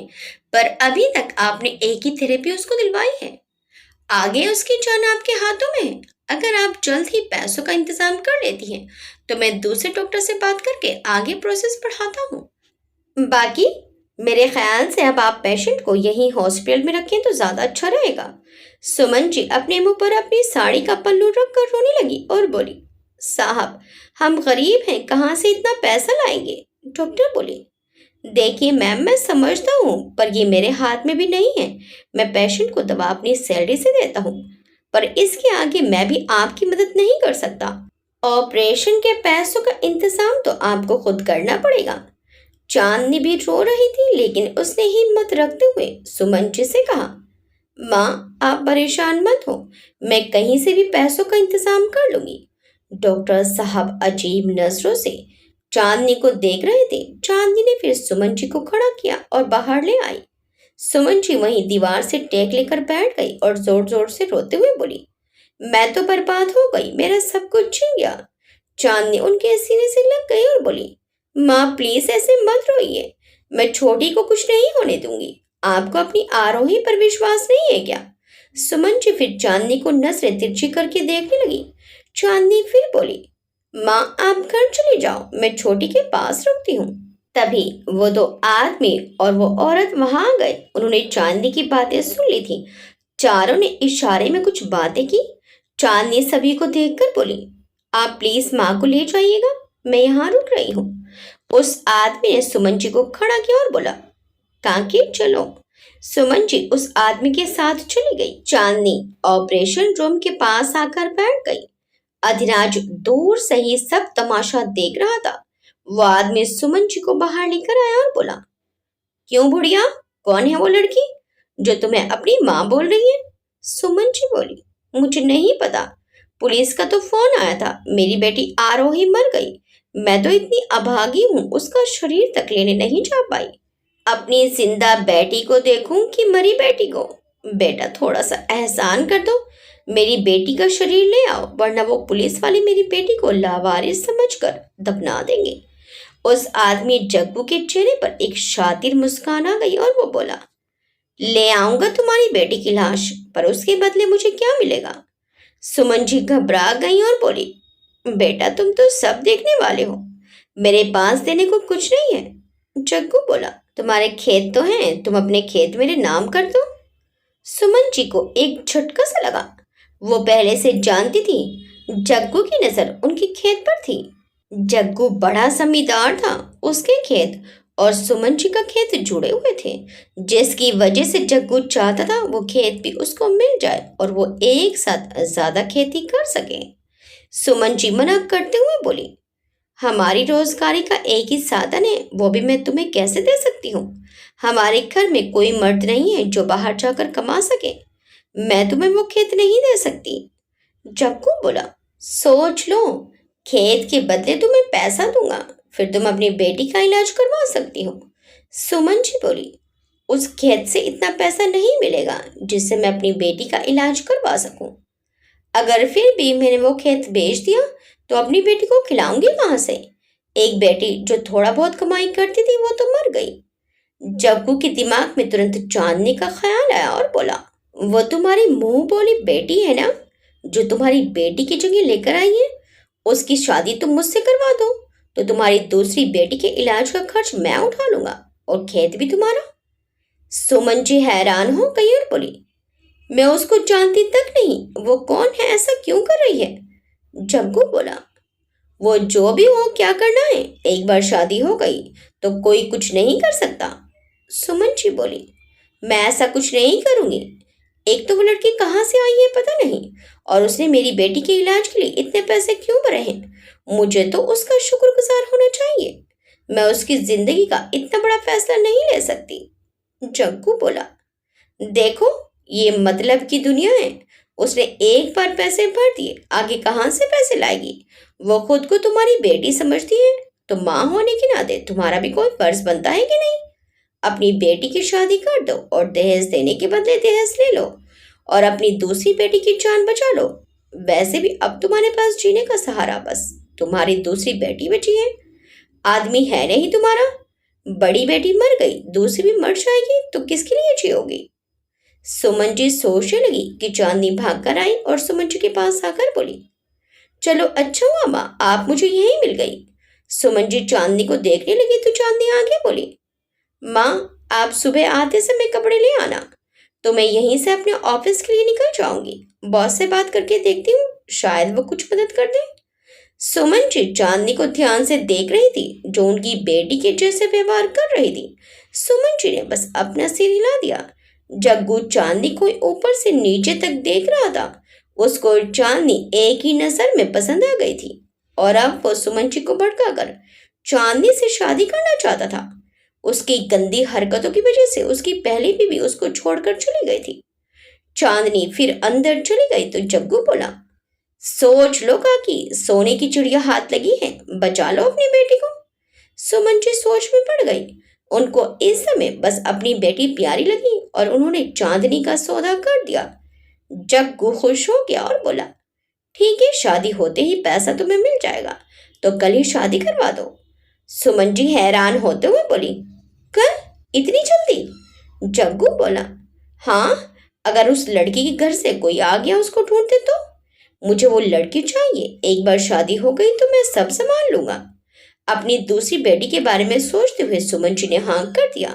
पर अभी तक आपने एक ही थेरेपी उसको दिलवाई है। आगे उसकी जान आपके हाथों में है। अगर आप जल्द ही पैसों का इंतजाम कर लेती हैं तो मैं दूसरे डॉक्टर से बात करके आगे प्रोसेस बढ़ाता हूँ। बाकी मेरे ख्याल से अब आप पेशेंट को यहीं हॉस्पिटल में रखें तो ज्यादा अच्छा रहेगा। सुमन जी अपने मुंह पर अपनी साड़ी का पल्लू रख कर रोने लगी और बोली, साहब हम गरीब हैं, कहाँ से इतना पैसा लाएंगे? डॉक्टर बोले, देखिए मैम, मैं समझता हूँ, पर ये मेरे हाथ में भी नहीं है। मैं पेशेंट को दवा अपनी सैलरी से देता हूँ, पर इसके आगे मैं भी आपकी मदद नहीं कर सकता। ऑपरेशन के पैसों का इंतजाम तो आपको खुद करना पड़ेगा। चांदनी भी रो रही थी, लेकिन उसने हिम्मत रखते हुए सुमन जी से कहा, माँ आप परेशान मत हो, मैं कहीं से भी पैसों का इंतजाम कर लूंगी। डॉक्टर साहब अजीब नजरों से चांदनी को देख रहे थे। चांदनी ने फिर सुमन जी को खड़ा किया और बाहर ले आई। सुमन जी वहीं दीवार से टेक लेकर बैठ गई और जोर जोर से रोते हुए बोली, मैं तो बर्बाद हो गई, मेरा सब कुछ छिन गया। चांदनी उनके सीने से लग गई और बोली, माँ प्लीज ऐसे मत रोइए, मैं छोटी को कुछ नहीं होने दूंगी। आपको अपनी आरोही पर विश्वास नहीं है क्या? सुमन जी फिर चांदनी को नजरें तिरछी करके देखने लगी। चांदनी फिर बोली, माँ आप घर चले जाओ, मैं छोटी के पास रुकती हूँ। तभी वो दो आदमी और वो औरत वहां आ गए। उन्होंने चांदनी की बातें सुन ली थी। चारों ने इशारे में कुछ बातें की। चांदनी सभी को देखकर बोली, आप प्लीज माँ को ले जाइएगा, मैं यहाँ रुक रही हूँ। उस आदमी ने सुमन जी को खड़ा किया और बोला, काकी चलो। सुमन जी उस आदमी के साथ चली गई। चांदनी ऑपरेशन रूम के पास आकर बैठ गई। अधिराज दूर से ही सब तमाशा देख रहा था। वो आदमी सुमन जी को बाहर लेकर आया और बोला, क्यों बुढ़िया, कौन है वो लड़की जो तुम्हें अपनी माँ बोल रही है? सुमन जी बोली, मुझे नहीं पता, पुलिस का तो फोन आया था, मेरी बेटी आरोही मर गई। मैं तो इतनी अभागी हूँ, उसका शरीर तक लेने नहीं जा पाई। अपनी जिंदा बेटी को देखूं कि मरी बेटी को? बेटा थोड़ा सा एहसान कर दो, मेरी बेटी का शरीर ले आओ, वरना वो पुलिस वाले मेरी बेटी को लावारिस समझकर दफना देंगे। उस आदमी जग्गू के चेहरे पर एक शातिर मुस्कान आ गई और वो बोला, ले आऊंगा तुम्हारी बेटी की लाश, पर उसके बदले मुझे क्या मिलेगा? सुमन जी घबरा गई और बोली, बेटा तुम तो सब देखने वाले हो, मेरे पास देने को कुछ नहीं है। जग्गू बोला, तुम्हारे खेत तो हैं, तुम अपने खेत मेरे नाम कर दो। सुमन जी को एक झटका सा लगा। वो पहले से जानती थी जग्गू की नजर उनके खेत पर थी। जग्गू बड़ा जमींदार था, उसके खेत और सुमन जी का खेत जुड़े हुए थे, जिसकी वजह से जग्गू चाहता था वो खेत भी उसको मिल जाए और वो एक साथ ज्यादा खेती कर सके। सुमन जी मना करते हुए बोली, हमारी रोजगारी का एक ही साधन है, वो भी मैं तुम्हें कैसे दे सकती हूँ? हमारे घर में कोई मर्द नहीं है जो बाहर जाकर कमा सके, मैं तुम्हें वो खेत नहीं दे सकती। जग्गू बोला, सोच लो, खेत के बदले तुम्हें पैसा दूंगा, फिर तुम अपनी बेटी का इलाज करवा सकती हो। सुमन जी बोली, उस खेत से इतना पैसा नहीं मिलेगा जिससे मैं अपनी बेटी का इलाज करवा सकूं। अगर फिर भी मैंने वो खेत बेच दिया तो अपनी बेटी को खिलाऊंगी कहाँ से? एक बेटी जो थोड़ा बहुत कमाई करती थी वो तो मर गई। जग्गू के दिमाग में तुरंत चांदनी का ख्याल आया और बोला, वो तुम्हारी मुंह बोली बेटी है ना, जो तुम्हारी बेटी की जगह लेकर आई है? उसकी शादी तुम मुझसे करवा दो तो तुम्हारी दूसरी बेटी के इलाज का खर्च मैं उठा लूंगा और खेत भी तुम्हारा। सुमन जी हैरान हो गई और बोली, मैं उसको जानती तक नहीं, वो कौन है, ऐसा क्यों कर रही है? जग्गू बोला, वो जो भी हो, क्या करना है, एक बार शादी हो गई तो कोई कुछ नहीं कर सकता। सुमन जी बोली, मैं ऐसा कुछ नहीं करूंगी। एक तो वो लड़की कहाँ से आई है पता नहीं, और उसने मेरी बेटी के इलाज के लिए इतने पैसे क्यों भरे हैं? मुझे तो उसका शुक्रगुजार होना चाहिए। मैं उसकी जिंदगी का इतना बड़ा फैसला नहीं ले सकती। जग्गू बोला, देखो, ये मतलब की दुनिया है, उसने एक बार पैसे भर दिए, आगे कहाँ से पैसे लाएगी? वो खुद को तुम्हारी बेटी समझती है, तो माँ होने के नाते तुम्हारा भी कोई फर्ज बनता है कि नहीं? अपनी बेटी की शादी कर दो और दहेज देने के बदले दहेज ले लो और अपनी दूसरी बेटी की जान बचा लो। वैसे भी अब तुम्हारे पास जीने का सहारा बस तुम्हारी दूसरी बेटी बची है। आदमी है नहीं तुम्हारा, बड़ी बेटी मर गई, दूसरी भी मर जाएगी तो किसके लिए जियोगी? सुमन जी सोचने लगी कि चांदनी भाग कर आई और सुमन जी के पास आकर बोली, चलो अच्छा हुआ माँ, आप मुझे यहीं मिल गई। सुमन जी चांदनी को देखने लगी तो चांदनी आगे बोली, माँ आप सुबह आते समय कपड़े ले आना, तो मैं यहीं से अपने ऑफिस के लिए निकल जाऊंगी। बॉस से बात करके देखती हूँ, शायद वो कुछ मदद कर दे। सुमन जी चांदनी को ध्यान से देख रही थी, जो उनकी बेटी के जैसे व्यवहार कर रही थी। सुमन जी ने बस अपना सिर हिला दिया। जग्गू चांदनी को ऊपर से नीचे तक देख रहा था। उसको चांदनी एक ही नजर में पसंद आ गई थी और अब वो सुमन जी को भड़काकर चांदनी से शादी करना चाहता था। उसकी गंदी हरकतों की वजह से उसकी पहली बीवी उसको छोड़कर चली गई थी। चांदनी फिर अंदर चली गई तो जग्गू बोला, सोच लो काकी, सोने की चिड़िया हाथ लगी है, बचा लो अपनी बेटी को। सुमन जी सोच में पड़ गई। उनको इस समय बस अपनी बेटी प्यारी लगी और उन्होंने चांदनी का सौदा कर दिया। जग्गू खुश हो गया और बोला, ठीक है, शादी होते ही पैसा तुम्हें मिल जाएगा, तो कल ही शादी करवा दो। सुमन जी हैरान होते हुए बोली, कल? इतनी जल्दी? जग्गू बोला, हाँ, अगर उस लड़की के घर से कोई आ गया उसको ढूंढते तो। मुझे वो लड़की चाहिए, एक बार शादी हो गई तो मैं सब संभाल लूंगा। अपनी दूसरी बेटी के बारे में सोचते हुए सुमन जी ने हाँ कर दिया।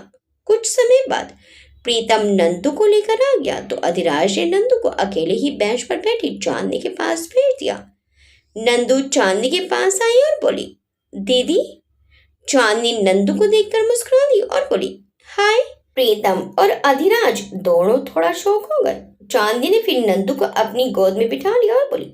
कुछ समय बाद प्रीतम नंदू को लेकर आ गया तो अधिराज ने नंदू को अकेले ही बेंच पर बैठी चांदनी के पास भेज दिया। नंदू चांदनी के पास आई और बोली, दीदी। चांदनी नंदू को देखकर मुस्कुरा दी और बोली, हाय। प्रीतम और अधिराज दोनों थोड़ा शौक हो गए। चांदनी ने फिर नंदू को अपनी गोद में बिठा लिया और बोली,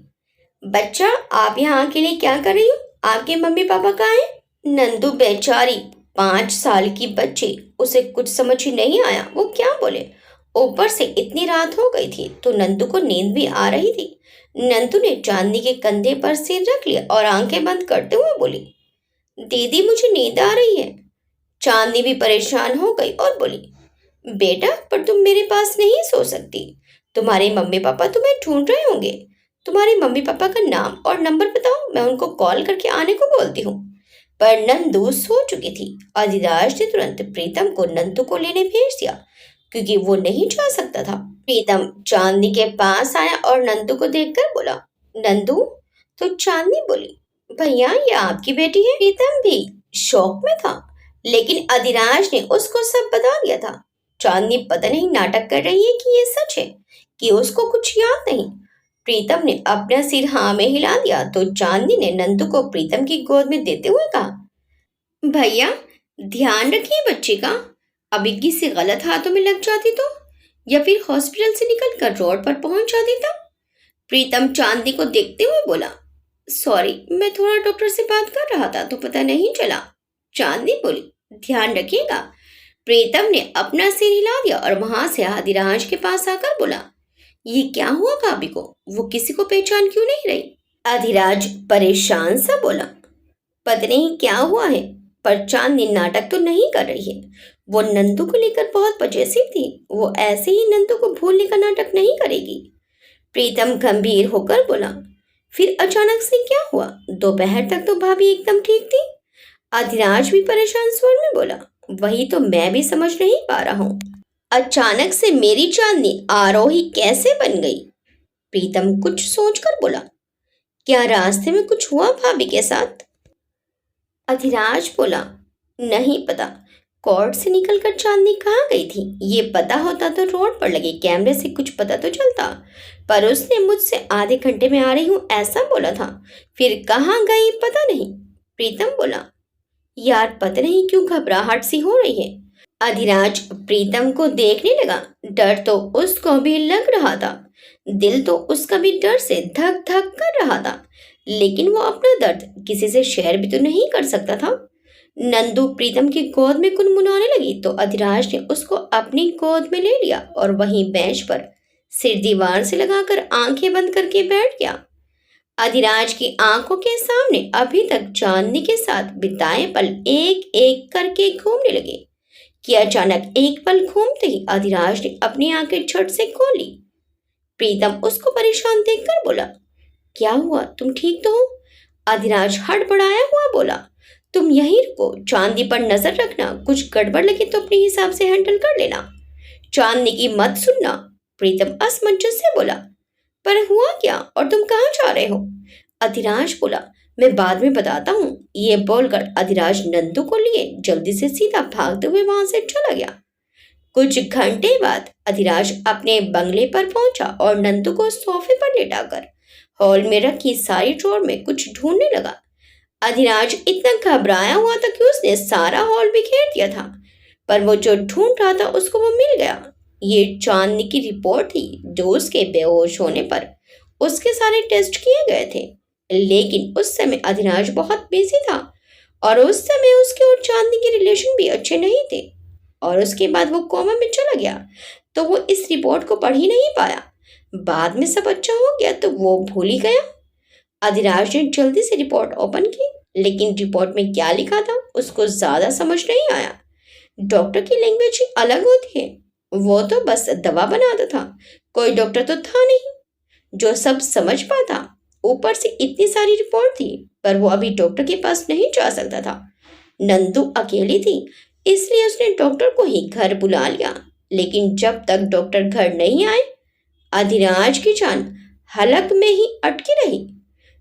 बच्चा, आप यहाँ अकेले क्या कर रही हो? आपके मम्मी पापा कहाँ हैं? नंदू बेचारी 5 साल की बच्ची, उसे कुछ समझ ही नहीं आया वो क्या बोले। ऊपर से इतनी रात हो गई थी तो नंदू को नींद भी आ रही थी। नंदू ने चांदनी के कंधे पर सिर रख लिया और आंखें बंद करते हुए बोली, दीदी मुझे नींद आ रही है। चांदनी भी परेशान हो गई और बोली, बेटा, पर तुम मेरे पास नहीं सो सकती। तुम्हारे मम्मी पापा तुम्हें ढूंढ रहे होंगे। तुम्हारे मम्मी पापा का नाम और नंबर बताओ, मैं उनको कॉल करके आने को बोलती हूँ। पर नंदू सो चुकी थी। अधिराज ने तुरंत प्रीतम को नंदू को लेने भेज दिया, क्योंकि वो नहीं जा सकता था। प्रीतम चांदनी के पास आया और नंदू को देखकर बोला, नंदू। तो चांदनी बोली, भैया, ये आपकी बेटी है। प्रीतम भी शौक में था, लेकिन अधिराज ने उसको सब बता दिया था। चांदनी पता नहीं नाटक कर रही है कि ये सच है, कि उसको कुछ याद नहीं। प्रीतम ने अपना सिर हाँ में हिला दिया तो चांदनी ने नंदू को प्रीतम की गोद में देते हुए कहा, भैया, ध्यान रखिए बच्चे का। अभी किसी गलत हाथों में लग जाती तो, या फिर हॉस्पिटल से निकलकर रोड पर पहुंच जाती तब। प्रीतम चांदनी को देखते हुए बोला, सॉरी, मैं थोड़ा डॉक्टर से बात कर रहा था तो पता नहीं चला। चांदनी बोली, ध्यान रखिएगा। प्रीतम ने अपना सिर हिला दिया और वहां से अधिराज के पास आकर बोला, ये क्या हुआ भाभी को? वो किसी को पहचान क्यों नहीं रही? अधिराज परेशान सा बोला, पता नहीं क्या हुआ है, पर चांदनी नाटक तो नहीं कर रही है। वो नंदू को लेकर बहुत पजेसिव थी। वो ऐसे ही नंदू को भूलने का नाटक नहीं करेगी। प्रीतम गंभीर होकर बोला, फिर अचानक से क्या हुआ? दोपहर तक तो भाभी एकदम ठीक थी। अधिराज भी परेशान स्वर में बोला, वही तो मैं भी समझ नहीं पा रहा हूँ। अचानक से मेरी चांदनी आरोही कैसे बन गई? प्रीतम कुछ सोचकर बोला, क्या रास्ते में कुछ हुआ भाभी के साथ? अधिराज बोला, नहीं पता। कोर्ट से निकलकर चांदनी कहाँ गई थी? ये पता होता तो रोड पर लगे कैमरे से कुछ पता तो चलता, पर उसने मुझसे आधे घंटे में आ रही हूँ ऐसा बोला था। फिर कहाँ गई पता नहीं। प्रीतम बोला, यार, पता नहीं क्यों घबराहट सी हो रही है। अधिराज प्रीतम को देखने लगा। डर तो उसको भी लग रहा था, दिल तो उसका भी डर से धक धक कर रहा था, लेकिन वो अपना दर्द किसी से शेयर भी तो नहीं कर सकता था। नंदू प्रीतम की गोद में गुनगुनाने लगी तो अधिराज ने उसको अपनी गोद में ले लिया और वहीं बेंच पर सिर दीवार से लगाकर आंखें बंद करके बैठ गया। अधिराज की आंखों के सामने अभी तक चांदनी के साथ बिताए पल एक एक करके घूमने लगे कि अचानक एक पल घूमते ही अधिराज ने अपनी आंखें झट से खोली। प्रीतम उसको परेशान देखकर बोला, क्या हुआ, तुम ठीक तो हो? अधिराज हड़बड़ाया हुआ बोला, तुम यहीं रुको, चांदनी पर नजर रखना, कुछ गड़बड़ लगे तो अपने हिसाब से हैंडल कर लेना, चांदनी की मत सुनना। प्रीतम असमंजस से बोला, पर हुआ क्या और तुम कहाँ जा रहे हो? अधिराज बोला, मैं बाद में बताता हूँ। ये बोलकर अधिराज नंदू को लिए जल्दी से सीधा भागते हुए वहां से चला गया। कुछ घंटे बाद अधिराज अपने बंगले पर पहुंचा और नंदू को सोफे पर लेटाकर हॉल में रखी सारी ड्रॉर में कुछ ढूंढने लगा। अधिराज इतना घबराया हुआ था कि उसने सारा हॉल बिखेर दिया था, पर वो जो ढूंढ रहा था उसको वो मिल गया। ये चांदनी की रिपोर्ट थी जो उसके बेहोश होने पर उसके सारे टेस्ट किए गए थे। लेकिन उस समय अधिराज बहुत बिजी था और उस समय उसके और चांदनी के रिलेशन भी अच्छे नहीं थे। और उसके बाद वो कोमा में चला गया, तो वो इस रिपोर्ट को पढ़ ही नहीं पाया। बाद में सब अच्छा हो गया तो वो भूल ही गया। अधिराज ने जल्दी से रिपोर्ट ओपन की, लेकिन रिपोर्ट में क्या लिखा था उसको ज्यादा समझ नहीं आया। डॉक्टर की लैंग्वेज ही अलग होती है। वो तो बस दवा बनाता था, कोई डॉक्टर तो था नहीं जो सब समझ पाता। ऊपर से इतनी सारी रिपोर्ट थी, पर वो अभी डॉक्टर के पास नहीं जा सकता था। नंदू अकेली थी, इसलिए उसने डॉक्टर को ही घर बुला लिया। लेकिन जब तक डॉक्टर घर नहीं आए, अधिराज की जान हलक में ही अटकी रही।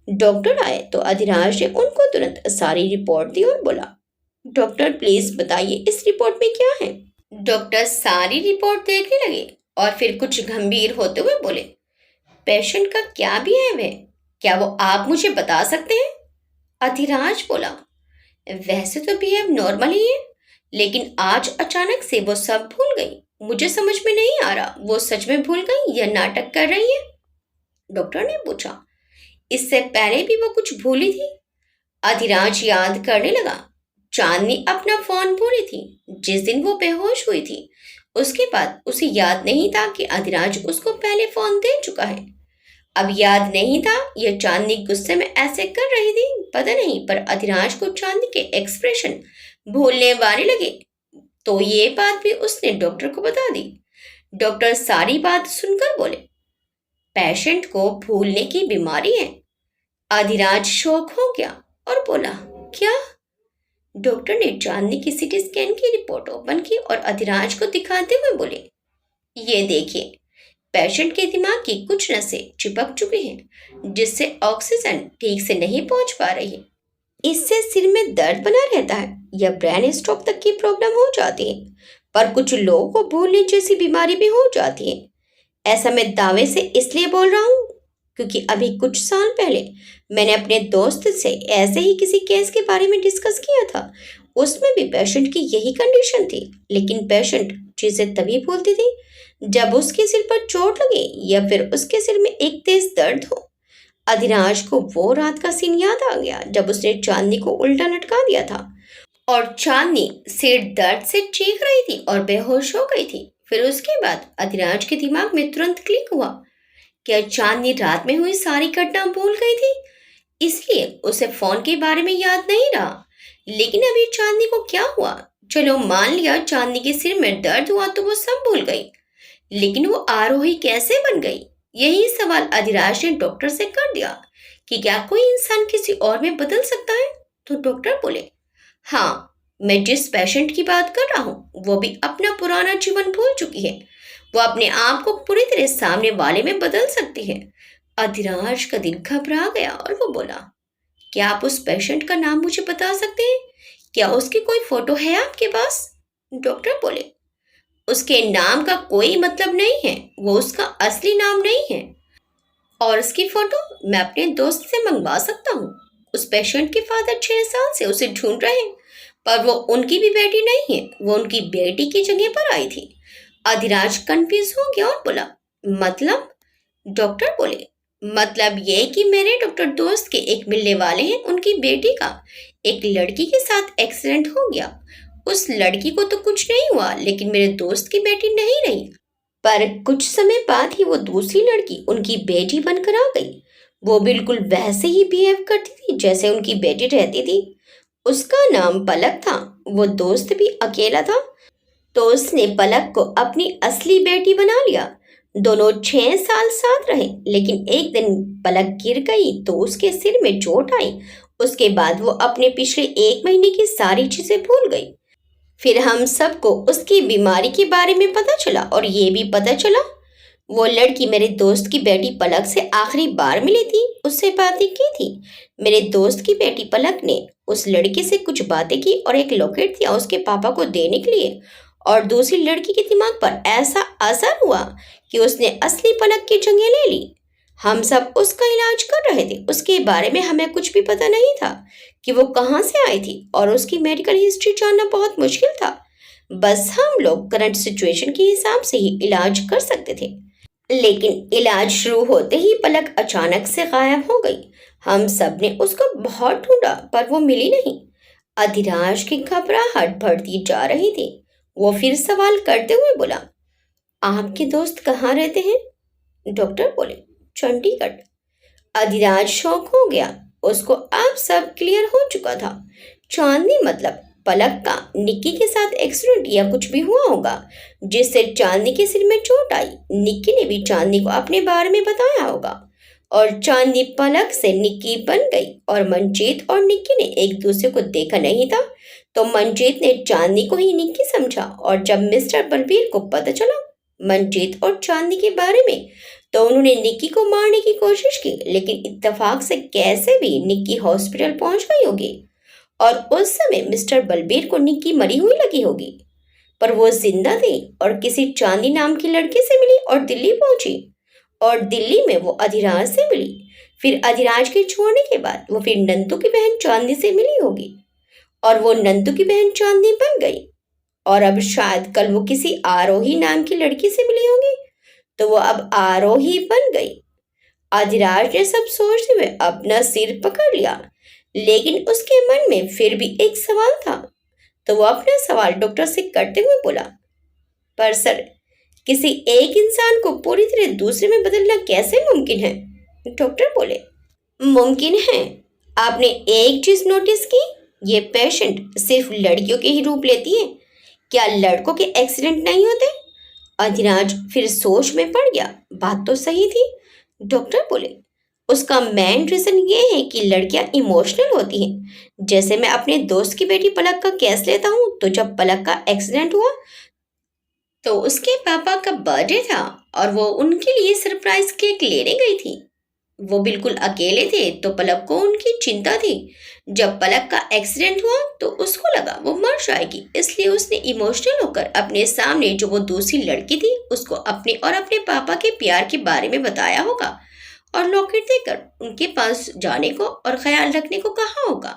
डॉक्टर आए तो अधिराज ने उनको तुरंत सारी रिपोर्ट दी और बोला, डॉक्टर प्लीज बताइए इस रिपोर्ट में क्या है। डॉक्टर सारी रिपोर्ट देखने लगे और फिर कुछ गंभीर होते हुए बोले, पेशेंट का क्या बिहेव है, क्या वो आप मुझे बता सकते हैं। अधिराज बोला, वैसे तो बिहेव नॉर्मल ही है, लेकिन आज अचानक से वो सब भूल गई। मुझे समझ में नहीं आ रहा वो सच में भूल गई या नाटक कर रही है। डॉक्टर ने पूछा, इससे पहले भी वो कुछ भूली थी। अधिराज याद करने लगा। चांदनी अपना फोन भूली थी जिस दिन वो बेहोश हुई थी। उसके बाद उसे याद नहीं था कि अधिराज उसको पहले फोन दे चुका है। अब याद नहीं था ये चांदनी गुस्से में ऐसे कर रही थी, पता नहीं, पर अधिराज को चांदनी के एक्सप्रेशन भूलने वाले लगे, तो ये बात भी उसने डॉक्टर को बता दी। डॉक्टर सारी बात सुनकर बोले, पेशेंट को भूलने की बीमारी है। अधिराज शॉक हो गया और बोला, क्या। डॉक्टर ने चांदनी की सीटी स्कैन की रिपोर्ट ओपन की और अधिराज को दिखाते हुए बोले, ये देखिए, पेशेंट के दिमाग की कुछ नसें चिपक चुकी हैं, जिससे ऑक्सीजन ठीक से नहीं पहुंच पा रही है। इससे सिर में दर्द बना रहता है या ब्रेन स्ट्रोक तक की प्रॉब्लम हो जाती है। पर कुछ लोगों को भूलने जैसी बीमारी भी हो जाती है। ऐसा मैं दावे से इसलिए बोल रहा हूँ क्योंकि अभी कुछ साल पहले मैंने अपने दोस्त से ऐसे ही किसी केस के बारे में डिस्कस किया था। उसमें भी पेशेंट की यही कंडीशन थी, लेकिन पेशेंट चीजें तभी भूलती थी जब उसके सिर पर चोट लगे या फिर उसके सिर में एक तेज दर्द हो। अधिराज को वो रात का सीन याद आ गया जब उसने चांदनी को उल्टा लटका दिया था और चांदनी सिर दर्द से चीख रही थी और बेहोश हो गई थी। फिर उसके बाद अधिराज के दिमाग में तुरंत क्लिक हुआ, क्या चांदनी रात में हुई सारी घटना भूल गई थी, इसलिए उसे फोन के बारे में याद नहीं रहा। लेकिन अभी चांदनी को क्या हुआ। चलो मान लिया चांदनी के सिर में दर्द हुआ तो वो सब भूल गई, लेकिन वो आरोही कैसे बन गई। यही सवाल अधिराज ने डॉक्टर से कर दिया कि क्या कोई इंसान किसी और में बदल सकता है। तो डॉक्टर बोले, हाँ, मैं जिस पेशेंट की बात कर रहा हूँ वो भी अपना पुराना जीवन भूल चुकी है। वो अपने आप को पूरी तरह सामने वाले में बदल सकती है। अधिराज का दिल घबरा गया और वो बोला, क्या आप उस पेशेंट का नाम मुझे बता सकते हैं, क्या उसकी कोई फोटो है आपके पास। डॉक्टर बोले, उसके नाम का कोई मतलब नहीं है, वो उसका असली नाम नहीं है, और उसकी फोटो मैं अपने दोस्त से मंगवा सकता हूँ। उस पेशेंट के फादर 6 साल से उसे ढूंढ रहे हैं, पर वो उनकी भी बेटी नहीं है, वो उनकी बेटी की जगह पर आई थी। अधिराज कंफ्यूज हो गया और बोला, मतलब। डॉक्टर बोले, मतलब ये कि मेरे डॉक्टर दोस्त के एक मिलने वाले हैं, उनकी बेटी का एक लड़की के साथ एक्सीडेंट हो गया। उस लड़की को तो कुछ नहीं हुआ, लेकिन मेरे दोस्त की बेटी नहीं रही। पर कुछ समय बाद ही वो दूसरी लड़की उनकी बेटी बनकर आ गई। वो बिल्कुल वैसे ही बिहेव करती थी जैसे उनकी बेटी रहती थी। उसका नाम पलक था। वो दोस्त भी अकेला था, तो उसने पलक को अपनी असली बेटी बना लिया। दोनों 6 साल साथ रहे, लेकिन एक दिन पलक गिर गई तो उसके सिर में चोट आई। उसके बाद वो अपने पिछले 1 महीने की सारी चीजें भूल गई। फिर हम सबको उसकी बीमारी के बारे में पता चला और ये भी पता चला वो लड़की मेरे दोस्त की बेटी पलक से आखिरी बार मिली थी, उससे बातें की थी। मेरे दोस्त की बेटी पलक ने उस लड़के से कुछ बातें की और एक लॉकेट दिया उसके पापा को देने के लिए, और दूसरी लड़की के दिमाग पर ऐसा असर हुआ कि उसने असली पलक की जगह ले ली। हम सब उसका इलाज कर रहे थे। उसके बारे में हमें कुछ भी पता नहीं था कि वो कहाँ से आई थी और उसकी मेडिकल हिस्ट्री जानना बहुत मुश्किल था। बस हम लोग करंट सिचुएशन के हिसाब से ही इलाज कर सकते थे। लेकिन इलाज शुरू होते ही पलक अचानक से गायब हो गई। हम सब ने उसको बहुत ढूंढा पर वो मिली नहीं। अधिराज की घबराहट बढ़ती जा रही थी। वो फिर सवाल करते हुए बोला, आपके दोस्त कहाँ रहते हैं? डॉक्टर बोले, चंडीगढ़। अधिराज शौक हो गया। उसको अब सब क्लियर हो चुका था। चांदनी मतलब पलक का निक्की के साथ एक्सीडेंट या कुछ भी हुआ होगा जिससे चांदनी के सिर में चोट आई। निक्की ने भी चांदनी को अपने बारे में बताया होगा और चांदनी पलक से निक्की बन गई। और मंजीत और निक्की ने एक दूसरे को देखा नहीं था तो मंजीत ने चांदनी को ही निक्की समझा। और जब मिस्टर बलबीर को पता चला मंजीत और चांदनी के बारे में तो उन्होंने निक्की को मारने की कोशिश की। लेकिन इत्तेफाक से कैसे भी निक्की हॉस्पिटल पहुंच गई होगी और उस समय मिस्टर बलबीर को निक्की मरी हुई लगी होगी पर वो जिंदा थी और किसी चांदी नाम की लड़की से मिली और दिल्ली पहुंची और दिल्ली में वो अधिराज से मिली। फिर अधिराज के छोड़ने के बाद वो फिर नंदू की बहन चांदी से मिली होगी और वो नंदू की बहन चांदनी बन गई। और अब शायद कल वो किसी आरोही नाम की लड़की से मिली होगी तो वो अब आरोही बन गई। अधिराज ने सब सोचते हुए अपना सिर पकड़ लिया। लेकिन उसके मन में फिर भी एक सवाल था तो वो अपना सवाल डॉक्टर से करते हुए बोला, पर सर, किसी एक इंसान को पूरी तरह दूसरे में बदलना कैसे मुमकिन है? डॉक्टर बोले, मुमकिन है। आपने एक चीज नोटिस की, ये पेशेंट सिर्फ लड़कियों के ही रूप लेती है। क्या लड़कों के एक्सीडेंट नहीं होते? अधिराज फिर सोच में पड़ गया। बात तो सही थी। डॉक्टर बोले, उसका मेन रीजन ये है कि लड़कियां इमोशनल होती हैं। जैसे मैं अपने दोस्त की बेटी पलक का केस लेता हूँ तो जब पलक का एक्सीडेंट हुआ तो उसके पापा का बर्थडे था और वो उनके लिए सरप्राइज केक लेने गई थी। वो बिल्कुल अकेले थे तो पलक को उनकी चिंता थी। जब पलक का एक्सीडेंट हुआ तो उसको लगा वो मर जाएगी, इसलिए उसने इमोशनल होकर अपने सामने जो वो दूसरी लड़की थी उसको अपने और अपने पापा के प्यार के बारे में बताया होगा और लॉकेट देकर उनके पास जाने को और ख्याल रखने को कहा होगा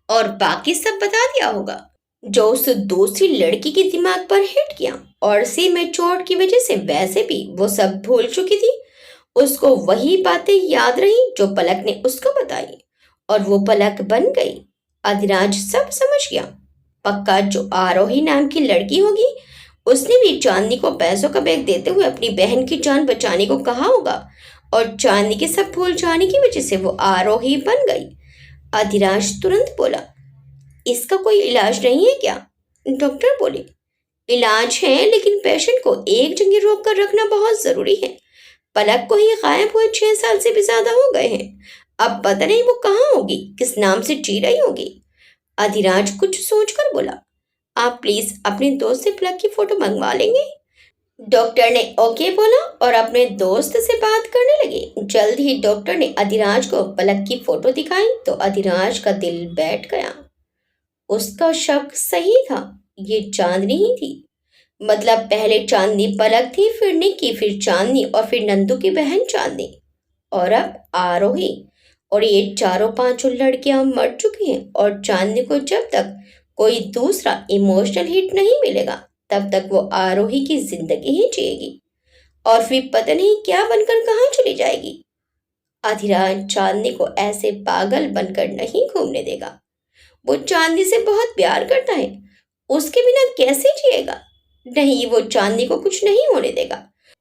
और बाकी सब बता दिया होगा जो उस दूसरी लड़की के दिमाग पर हिट किया। और सिर में चोट की वजह से वैसे भी वो सब भूल चुकी थी। उसको वही बातें याद रही जो पलक ने उसको बताई और वो पलक बन गई। अधिराज सब समझ गया। पक्का जो आरोही नाम की लड़की होगी उसने भी चांदनी को पैसों का बैग देते हुए अपनी बहन की जान बचाने को कहा होगा और चांदनी के सब भूल जाने की वजह से वो आरोही बन गई। अधिराज तुरंत बोला, इसका कोई इलाज नहीं है क्या? डॉक्टर बोले, इलाज है लेकिन पेशेंट को एक जगह रोक कर रखना बहुत जरूरी है। पलक को ही गायब हुए 6 साल से भी ज्यादा हो गए हैं। अब पता नहीं वो कहाँ होगी, किस नाम से जी रही होगी। अधिराज कुछ सोचकर बोला, आप प्लीज अपने दोस्त से पलक की फोटो मंगवा लेंगे? डॉक्टर ने ओके बोला और अपने दोस्त से बात करने लगे। जल्द ही डॉक्टर ने अधिराज को पलक की फोटो दिखाई तो अधिराज का दिल बैठ गया। उसका शक सही था, ये चांदनी ही थी। मतलब पहले चांदनी पलक थी, फिर निक्की, फिर चांदनी और फिर नंदू की बहन चांदनी और अब आरोही। और ये चारों पांचों लड़कियां मर चुकी हैं और चांदनी को जब तक कोई दूसरा इमोशनल हिट नहीं मिलेगा तब तक वो आरोही की जिंदगी ही जिएगी और फिर पता नहीं क्या बनकर कहाँ चली जाएगी। अधिराज चांदनी को ऐसे पागल बनकर नहीं घूमने देगा। वो चांदनी से बहुत प्यार करता है, उसके बिना कैसे जिएगा? नहीं, वो चांदनी को कुछ नहीं होने देगा।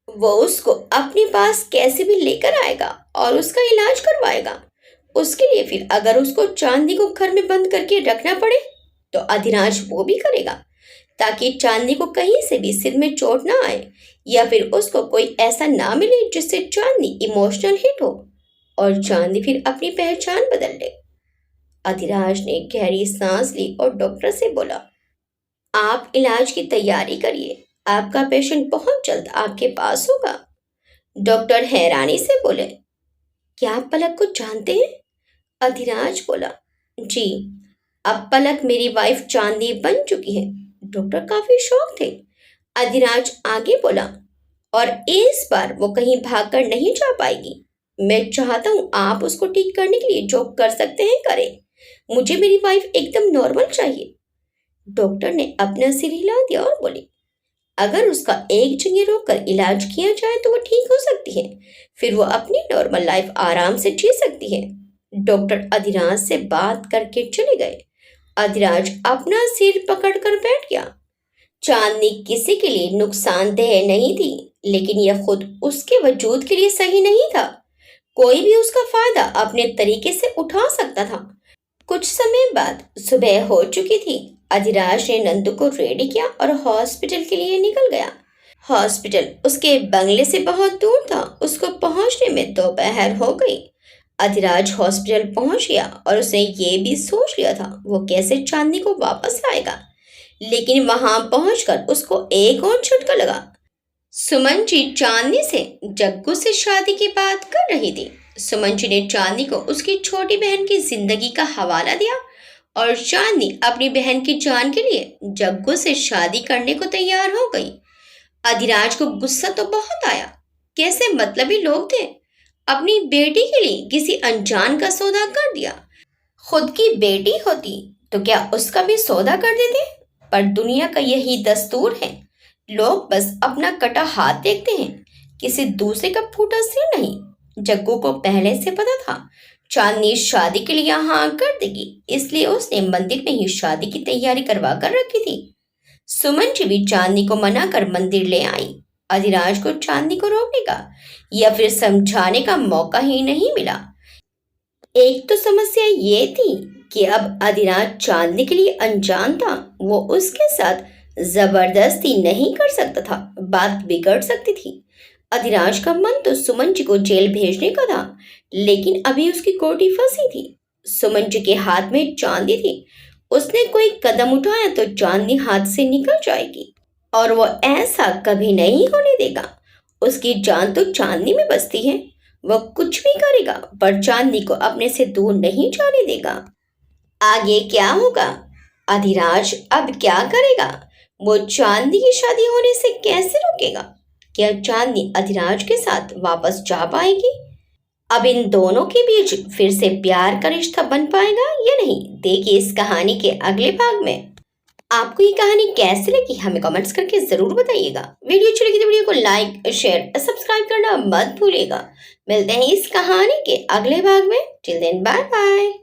वो उसको अपने पास कैसे भी लेकर आएगा और उसका इलाज करवाएगा। उसके लिए फिर अगर उसको चांदनी को घर में बंद करके रखना पड़े तो अधिराज वो भी करेगा ताकि चांदनी को कहीं से भी सिर में चोट ना आए या फिर उसको कोई ऐसा ना मिले जिससे चांदनी इमोशनल हिट हो और चांदनी फिर अपनी पहचान बदल ले। अधिराज ने गहरी सांस ली और डॉक्टर से बोला, आप इलाज की तैयारी करिए, आपका पेशेंट बहुत जल्द आपके पास होगा। डॉक्टर हैरानी से बोले, क्या आप पलक को जानते हैं? अधिराज बोला, जी, अब पलक मेरी वाइफ चांदनी बन चुकी है। डॉक्टर काफी शौक थे। अधिराज आगे बोला, और इस बार वो कहीं भागकर नहीं जा पाएगी। मैं चाहता हूँ आप उसको ठीक करने के लिए जो कर सकते हैं करें। मुझे मेरी वाइफ एकदम नॉर्मल चाहिए। डॉक्टर ने अपना सिर हिला दिया और बोली, अगर उसका एक जगह रोककर इलाज किया जाए तो वो ठीक हो सकती है। फिर वो अपनी नॉर्मल लाइफ आराम से जी सकती है। डॉक्टर अधिराज से बात करके चले गए। अधिराज अपना सिर पकड़कर बैठ गया। चांदनी किसी के लिए नुकसानदेह नहीं थी, लेकिन यह खुद उसके वजूद के लिए सही नहीं था। कोई भी उसका फायदा अपने तरीके से उठा सकता था। कुछ समय बाद सुबह हो चुकी थी। अधिराज ने नंदू को रेडी किया और हॉस्पिटल के लिए निकल गया। हॉस्पिटल उसके बंगले से बहुत दूर था। उसको पहुंचने में दोपहर हो गई। अधिराज हॉस्पिटल पहुंच गया और उसने ये भी सोच लिया था वो कैसे चांदनी को वापस लाएगा। लेकिन वहां पहुंचकर उसको एक और झटका लगा। सुमन जी चांदनी से जग्गू से शादी की बात कर रही थी। सुमन जी ने चांदनी को उसकी छोटी बहन की जिंदगी का हवाला दिया और चांदनी अपनी बहन की जान के लिए जग्गू से शादी करने को तैयार हो गई। अधिराज को गुस्सा तो बहुत आया। कैसे मतलबी लोग थे, अपनी बेटी के लिए किसी अनजान का सौदा कर दिया। खुद की बेटी होती तो क्या उसका भी सौदा कर देते। पर दुनिया का यही दस्तूर है, लोग बस अपना कटा हाथ देखते हैं, किसी दूसरे का फूटा सिर नहीं। जग्गू को पहले से पता था चांदनी शादी के लिए हाँ कर देगी, इसलिए उसने मंदिर में ही शादी की तैयारी करवा कर रखी थी। सुमन जी भी चांदनी को मना कर मंदिर ले आई। अधिराज को चांदनी को रोकने का या फिर समझाने का मौका ही नहीं मिला। एक तो समस्या ये थी कि अब अधिराज चांदनी के लिए अनजान था। वो उसके साथ जबरदस्ती नहीं कर सकता था, बात बिगड़ सकती थी। अधिराज का मन तो सुमन जी को जेल भेजने का था, लेकिन अभी उसकी कोठी फंसी थी। सुमन जी के हाथ में चांदी थी। उसने कोई कदम उठाया तो चांदनी हाथ से निकल जाएगी और वो ऐसा कभी नहीं होने देगा। उसकी जान तो चांदनी में बसती है। वह कुछ भी करेगा पर चांदनी को अपने से दूर नहीं जाने देगा। आगे क्या होगा? अधिराज अब क्या करेगा? वो चांदनी की शादी होने से कैसे रोकेगा? क्या चांदनी अधिराज के साथ वापस जा पाएगी? अब इन दोनों के बीच फिर से प्यार का रिश्ता बन पाएगा या नहीं, देखिए इस कहानी के अगले भाग में। आपको ये कहानी कैसी लगी हमें कमेंट्स करके जरूर बताइएगा। वीडियो अच्छी लगी तो वीडियो को लाइक शेयर सब्सक्राइब करना मत भूलिएगा। मिलते हैं इस कहानी के अगले भाग में। Till then bye bye.